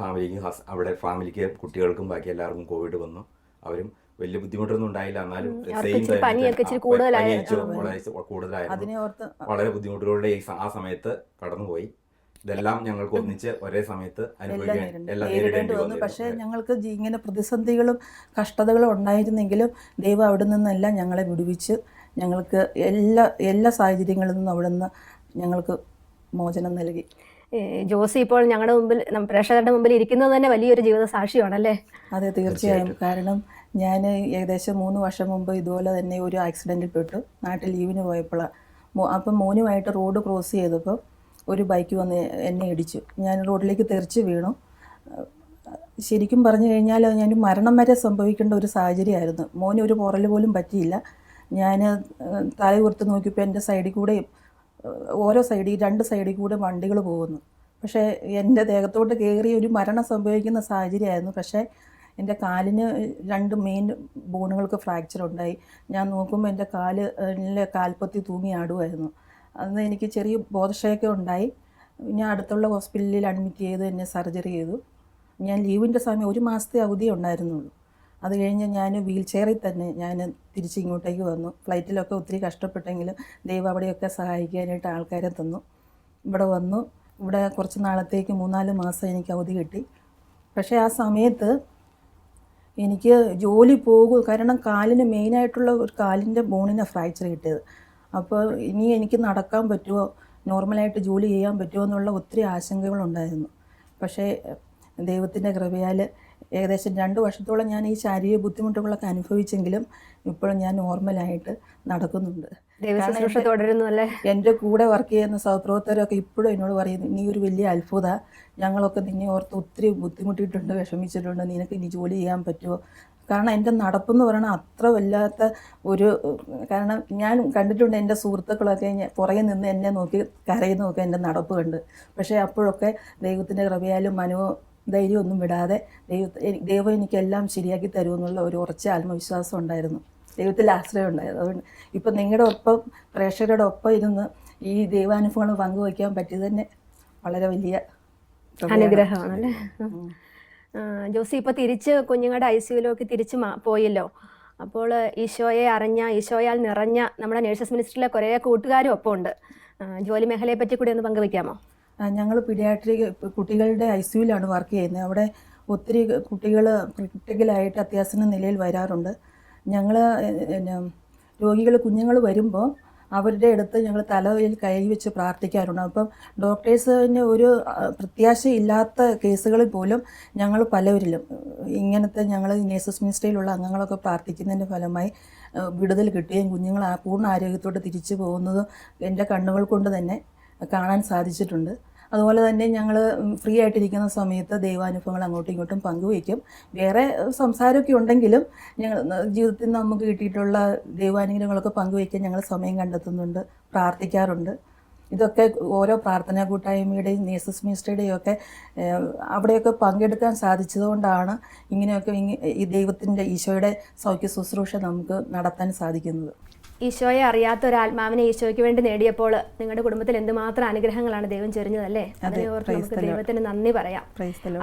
D: ഫാമിലിക്ക് കുട്ടികൾക്കും ബാക്കി എല്ലാവർക്കും കോവിഡ് വന്നു. അവരും വലിയ ബുദ്ധിമുട്ടൊന്നും ഉണ്ടായില്ല. എന്നാലും കൂടുതലായിരുന്നു. വളരെ ബുദ്ധിമുട്ടുകളുടെ ആ സമയത്ത് കടന്നുപോയി. ഇതെല്ലാം ഞങ്ങൾക്ക് ഒന്നിച്ച് ഒരേ സമയത്ത്
E: നേരിടേണ്ടി വന്നു. പക്ഷേ ഞങ്ങൾക്ക് ഇങ്ങനെ പ്രതിസന്ധികളും കഷ്ടതകളും ഉണ്ടായിരുന്നെങ്കിലും ദൈവം അവിടെ നിന്നെല്ലാം ഞങ്ങളെ വിടുവിച്ച് ഞങ്ങൾക്ക് എല്ലാ സാഹചര്യങ്ങളിൽ നിന്നും അവിടെ നിന്ന് ഞങ്ങൾക്ക് മോചനം നൽകി.
C: ജോസി ഇപ്പോൾ ഞങ്ങളുടെ മുമ്പിൽ, പ്രേക്ഷകരുടെ മുമ്പിൽ ഇരിക്കുന്നത് തന്നെ വലിയൊരു ജീവിത സാക്ഷിയാണല്ലേ?
E: അതെ, തീർച്ചയായും. കാരണം ഞാൻ ഏകദേശം 3 വർഷം മുമ്പ് ഇതുപോലെ തന്നെ ഒരു ആക്സിഡൻറ്റിൽ പെട്ടു. നാട്ടിൽ ലീവിന് പോയപ്പോഴാണ്. അപ്പം മോനുമായിട്ട് റോഡ് ക്രോസ് ചെയ്തപ്പോൾ ഒരു ബൈക്ക് വന്ന് എന്നെ ഇടിച്ചു. ഞാൻ റോഡിലേക്ക് തെറിച്ച് വീണു. ശരിക്കും പറഞ്ഞു കഴിഞ്ഞാൽ ഞാൻ മരണം വരെ സംഭവിക്കേണ്ട ഒരു സാഹചര്യമായിരുന്നു. മോന് ഒരു പോറൽ പോലും പറ്റിയില്ല. ഞാൻ തല ഉയർത്തി നോക്കിയപ്പോൾ എൻ്റെ സൈഡിൽ കൂടെ ഓരോ സൈഡിൽ 2 സൈഡിൽ കൂടെ വണ്ടികൾ പോകുന്നു. പക്ഷേ എൻ്റെ ദേഹത്തോട്ട് കയറി ഒരു മരണം സംഭവിക്കുന്ന സാഹചര്യമായിരുന്നു. പക്ഷേ എൻ്റെ കാലിന് 2 മെയിൻ ബോണുകൾക്ക് ഫ്രാക്ചർ ഉണ്ടായി. ഞാൻ നോക്കുമ്പോൾ എൻ്റെ കാൽപ്പത്തി തൂങ്ങി ആടുമായിരുന്നു. അന്ന് എനിക്ക് ചെറിയ ബോധക്ഷയമൊക്കെ ഉണ്ടായി. ഞാൻ അടുത്തുള്ള ഹോസ്പിറ്റലിൽ അഡ്മിറ്റ് ചെയ്ത് എന്നെ സർജറി ചെയ്തു. ഞാൻ ലീവിൻ്റെ സമയം 1 മാസത്തെ അവധിയേ ഉണ്ടായിരുന്നുള്ളൂ. അത് കഴിഞ്ഞ് ഞാൻ വീൽ ചെയറിൽ തന്നെ ഞാൻ തിരിച്ചിങ്ങോട്ടേക്ക് വന്നു. ഫ്ലൈറ്റിലൊക്കെ ഒത്തിരി കഷ്ടപ്പെട്ടെങ്കിലും ദൈവം അവിടെയൊക്കെ സഹായിക്കാനായിട്ട് ആൾക്കാരെ തന്നു. ഇവിടെ വന്നു. ഇവിടെ കുറച്ച് നാളത്തേക്ക് 3-4 മാസം എനിക്ക് അവധി കിട്ടി. പക്ഷേ ആ സമയത്ത് എനിക്ക് ജോലി പോകും, കാരണം കാലിന് മെയിനായിട്ടുള്ള ഒരു കാലിൻ്റെ ബോണിനെ ഫ്രാക്ചർ കിട്ടിയത്. അപ്പോൾ ഇനി എനിക്ക് നടക്കാൻ പറ്റുമോ, നോർമലായിട്ട് ജോലി ചെയ്യാൻ പറ്റുമോ എന്നുള്ള ഒത്തിരി ആശങ്കകളുണ്ടായിരുന്നു. പക്ഷേ ദൈവത്തിൻ്റെ കൃപയാൽ ഏകദേശം 2 വർഷത്തോളം ഞാൻ ഈ ശാരീരിക ബുദ്ധിമുട്ടുകളൊക്കെ അനുഭവിച്ചെങ്കിലും ഇപ്പോഴും ഞാൻ നോർമലായിട്ട് നടക്കുന്നുണ്ട്.
C: ദൈവശുശ്രൂഷ തുടരുന്നു അല്ലേ?
E: എൻ്റെ കൂടെ വർക്ക് ചെയ്യുന്ന സഹപ്രവർത്തകരൊക്കെ ഇപ്പോഴും എന്നോട് പറയുന്നു, നീ ഒരു വലിയ അത്ഭുത, ഞങ്ങളൊക്കെ നിന്നെ ഓർത്ത് ഒത്തിരി ബുദ്ധിമുട്ടിയിട്ടുണ്ട്, വിഷമിച്ചിട്ടുണ്ട്, നിനക്ക് ഇനി ജോലി ചെയ്യാൻ പറ്റുമോ? കാരണം എൻ്റെ നടപ്പെന്ന് പറയുന്നത് അത്ര വല്ലാത്ത ഒരു, കാരണം ഞാൻ കണ്ടിട്ടുണ്ട് എൻ്റെ സുഹൃത്തുക്കളൊക്കെ പുറകെ നിന്ന് എന്നെ നോക്കി കരയുന്നതൊക്കെ എൻ്റെ നടപ്പ് കണ്ട്. പക്ഷേ അപ്പോഴൊക്കെ ദൈവത്തിൻ്റെ കൃപയാലും ധൈര്യമൊന്നും വിടാതെ ദൈവം എനിക്കെല്ലാം ശരിയാക്കി തരുമെന്നുള്ള ഒരു ഉറച്ച ആത്മവിശ്വാസം ഉണ്ടായിരുന്നു, ദൈവത്തിൽ ആശ്രയം ഉണ്ടായിരുന്നു. അതുകൊണ്ട് ഇപ്പം നിങ്ങളുടെ ഒപ്പം, പ്രേക്ഷകരുടെ ഒപ്പം ഇരുന്ന് ഈ ദൈവാനുഭവങ്ങൾ പങ്കുവയ്ക്കാൻ പറ്റിയത് തന്നെ വളരെ വലിയ
C: അനുഗ്രഹമാണല്ലേ? ജോസി ഇപ്പോൾ തിരിച്ച് കുഞ്ഞുങ്ങളുടെ ICUയിലേക്ക് തിരിച്ച് പോയല്ലോ. അപ്പോൾ ഈശോയെ അറിഞ്ഞ, ഈശോയാൽ നിറഞ്ഞ നമ്മുടെ നേഴ്സസ് മിനിസ്ട്രിയിലെ കുറേ കൂട്ടുകാരും ഒപ്പം ഉണ്ട്. ജോലി മേഖലയെ പറ്റി കൂടി ഒന്ന് പങ്കുവയ്ക്കാമോ?
E: ഞങ്ങൾ പീഡിയാട്രിക് കുട്ടികളുടെ ICUയിലാണ് വർക്ക് ചെയ്യുന്നത്. അവിടെ ഒത്തിരി കുട്ടികൾ ക്രിട്ടിക്കലായിട്ട് അത്യാസന്ന നിലയിൽ വരാറുണ്ട്. ഞങ്ങൾ രോഗികൾ, കുഞ്ഞുങ്ങൾ വരുമ്പോൾ അവരുടെ അടുത്ത് ഞങ്ങൾ തലയിൽ കൈ വെച്ച് പ്രാർത്ഥിക്കാറുണ്ട്. അപ്പം ഡോക്ടേഴ്സിന് ഒരു പ്രത്യാശയില്ലാത്ത കേസുകളിൽ പോലും ഞങ്ങൾ പലവരിലും ഇങ്ങനത്തെ ഞങ്ങൾ നേഴ്സസ് മിനിസ്ട്രിയിലുള്ള അംഗങ്ങളൊക്കെ പ്രാർത്ഥിക്കുന്നതിൻ്റെ ഫലമായി വിടുതൽ കിട്ടുകയും കുഞ്ഞുങ്ങൾ പൂർണ്ണ ആരോഗ്യത്തോടെ തിരിച്ചു പോകുന്നതും എൻ്റെ കണ്ണുകൾ കൊണ്ട് തന്നെ കാണാൻ സാധിച്ചിട്ടുണ്ട്. അതുപോലെ തന്നെ ഞങ്ങൾ ഫ്രീ ആയിട്ടിരിക്കുന്ന സമയത്ത് ദൈവാനുഭവങ്ങൾ അങ്ങോട്ടും ഇങ്ങോട്ടും പങ്കുവയ്ക്കും. വേറെ സംസാരമൊക്കെ ഉണ്ടെങ്കിലും ഞങ്ങൾ ജീവിതത്തിൽ നമുക്ക് കിട്ടിയിട്ടുള്ള ദൈവാനുഗ്രഹങ്ങളൊക്കെ പങ്കുവയ്ക്കാൻ ഞങ്ങൾ സമയം കണ്ടെത്തുന്നുണ്ട്, പ്രാർത്ഥിക്കാറുണ്ട്. ഇതൊക്കെ ഓരോ പ്രാർത്ഥനാ കൂട്ടായ്മയുടെയും നേഴ്സസ് മിനിസ്ട്രിയുടെയും ഒക്കെ അവിടെയൊക്കെ പങ്കെടുക്കാൻ സാധിച്ചതുകൊണ്ടാണ് ഇങ്ങനെയൊക്കെ ഈ ദൈവത്തിൻ്റെ ഈശോയുടെ സൗഖ്യ ശുശ്രൂഷ നമുക്ക് നടത്താൻ സാധിക്കുന്നത്.
C: ഈശോയെ അറിയാത്ത ഒരാത്മാവിനെ ഈശോയ്ക്ക് വേണ്ടി നേടിയപ്പോൾ നിങ്ങളുടെ കുടുംബത്തിൽ എന്തുമാത്രം അനുഗ്രഹങ്ങളാണ് ദൈവം ചൊരിഞ്ഞതല്ലേ? അതിനെ ഓർത്ത് നമുക്ക് ദൈവത്തിന് നന്ദി പറയാം.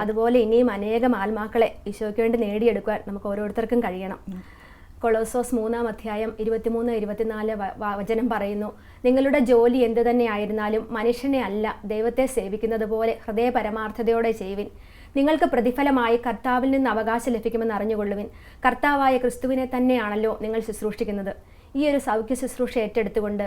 C: അതുപോലെ ഇനിയും അനേകം ആത്മാക്കളെ ഈശോയ്ക്ക് വേണ്ടി നേടിയെടുക്കാൻ നമുക്ക് ഓരോരുത്തർക്കും കഴിയണം. കൊളോസോസ് 3-ാം അധ്യായം 23-24 വചനം പറയുന്നു, നിങ്ങളുടെ ജോലി എന്തു തന്നെയായിരുന്നാലും മനുഷ്യനെ അല്ല ദൈവത്തെ സേവിക്കുന്നത് പോലെ ഹൃദയ പരമാർത്ഥതയോടെ ചെയ്യുവിൻ. നിങ്ങൾക്ക് പ്രതിഫലമായി കർത്താവിൽ നിന്ന് അവകാശം ലഭിക്കുമെന്ന് അറിഞ്ഞുകൊള്ളുവിൻ. കർത്താവായ ക്രിസ്തുവിനെ തന്നെയാണല്ലോ നിങ്ങൾ ശുശ്രൂഷിക്കുന്നത്. ഈ ഒരു സൗഖ്യ ശുശ്രൂഷ ഏറ്റെടുത്തുകൊണ്ട്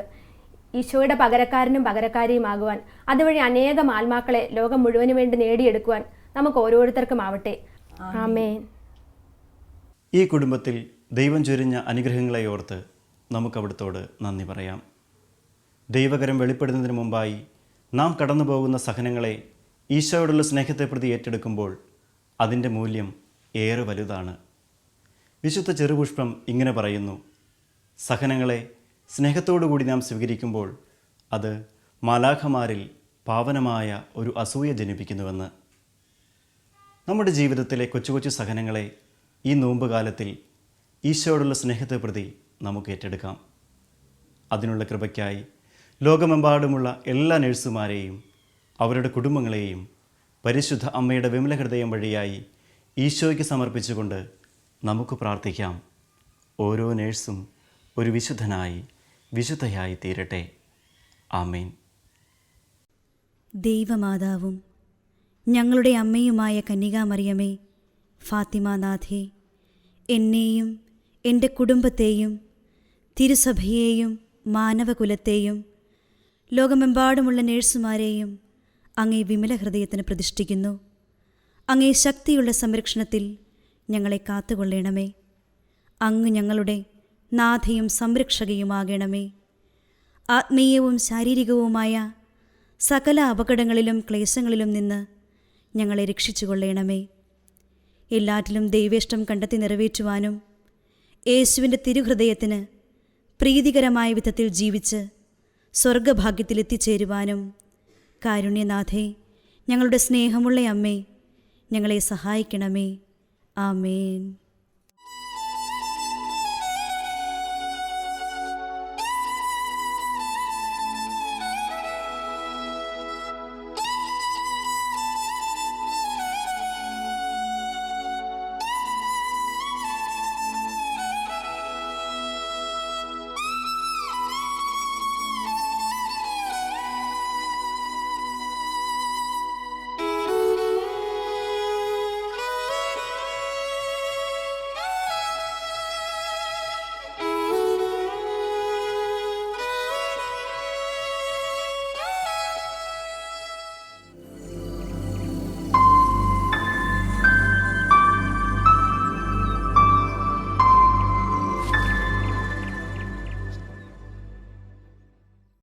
C: ഈശോയുടെ പകരക്കാരനും പകരക്കാരിയുമാകുവാൻ, അതുവഴി അനേകം ആത്മാക്കളെ ലോകം മുഴുവന് വേണ്ടി നേടിയെടുക്കുവാൻ നമുക്ക് ഓരോരുത്തർക്കും ആവട്ടെ. ആമേൻ.
B: ഈ കുടുംബത്തിൽ ദൈവം ചൊരിഞ്ഞ അനുഗ്രഹങ്ങളെ ഓർത്ത് നമുക്ക് അവിടുത്തോട് നന്ദി പറയാം. ദൈവകരം വെളിപ്പെടുന്നതിന് മുമ്പായി നാം കടന്നു പോകുന്ന സഹനങ്ങളെ ഈശോയോടുള്ള സ്നേഹത്തെ പ്രതി ഏറ്റെടുക്കുമ്പോൾ അതിൻ്റെ മൂല്യം ഏറെ വലുതാണ്. വിശുദ്ധ ചെറുപുഷ്പം ഇങ്ങനെ പറയുന്നു, സഹനങ്ങളെ സ്നേഹത്തോടുകൂടി നാം സ്വീകരിക്കുമ്പോൾ അത് മാലാഖമാരിൽ പാവനമായ ഒരു അസൂയ ജനിപ്പിക്കുന്നുവെന്ന്. നമ്മുടെ ജീവിതത്തിലെ കൊച്ചു കൊച്ചു സഹനങ്ങളെ ഈ നോമ്പുകാലത്തിൽ ഈശോയോടുള്ള സ്നേഹത്തെ പ്രതി നമുക്ക് ഏറ്റെടുക്കാം. അതിനുള്ള കൃപയ്ക്കായി ലോകമെമ്പാടുമുള്ള എല്ലാ നഴ്സുമാരെയും അവരുടെ കുടുംബങ്ങളെയും പരിശുദ്ധ അമ്മയുടെ വിമല ഹൃദയം വഴിയായി ഈശോയ്ക്ക് സമർപ്പിച്ചുകൊണ്ട് നമുക്ക് പ്രാർത്ഥിക്കാം. ഓരോ നഴ്സും ഒരു വിശുദ്ധനായി വിശുദ്ധയായി തീരട്ടെ. ആമേൻ.
F: ദൈവമാതാവും ഞങ്ങളുടെ അമ്മയുമായ കന്യകാമറിയമേ, ഫാത്തിമാനാഥേ, എന്നെയും എൻ്റെ കുടുംബത്തെയും തിരുസഭയെയും മാനവകുലത്തെയും ലോകമെമ്പാടുമുള്ള നേഴ്സുമാരെയും അങ്ങേ വിമല ഹൃദയത്തിന് പ്രതിഷ്ഠിക്കുന്നു. അങ്ങേ ശക്തിയുള്ള സംരക്ഷണത്തിൽ ഞങ്ങളെ കാത്തുകൊള്ളണമേ. അങ്ങ് ഞങ്ങളുടെ നാഥയും സംരക്ഷകയുമാകണമേ. ആത്മീയവും ശാരീരികവുമായ സകല അപകടങ്ങളിലും ക്ലേശങ്ങളിലും നിന്ന് ഞങ്ങളെ രക്ഷിച്ചുകൊള്ളണമേ. എല്ലാറ്റിലും ദൈവേഷ്ടം കണ്ടെത്തി നിറവേറ്റുവാനും യേശുവിൻ്റെ തിരുഹൃദയത്തിന് പ്രീതികരമായ വിധത്തിൽ ജീവിച്ച് സ്വർഗഭാഗ്യത്തിലെത്തിച്ചേരുവാനും കാരുണ്യനാഥേ, ഞങ്ങളുടെ സ്നേഹമുള്ള അമ്മേ, ഞങ്ങളെ സഹായിക്കണമേ. ആമേൻ.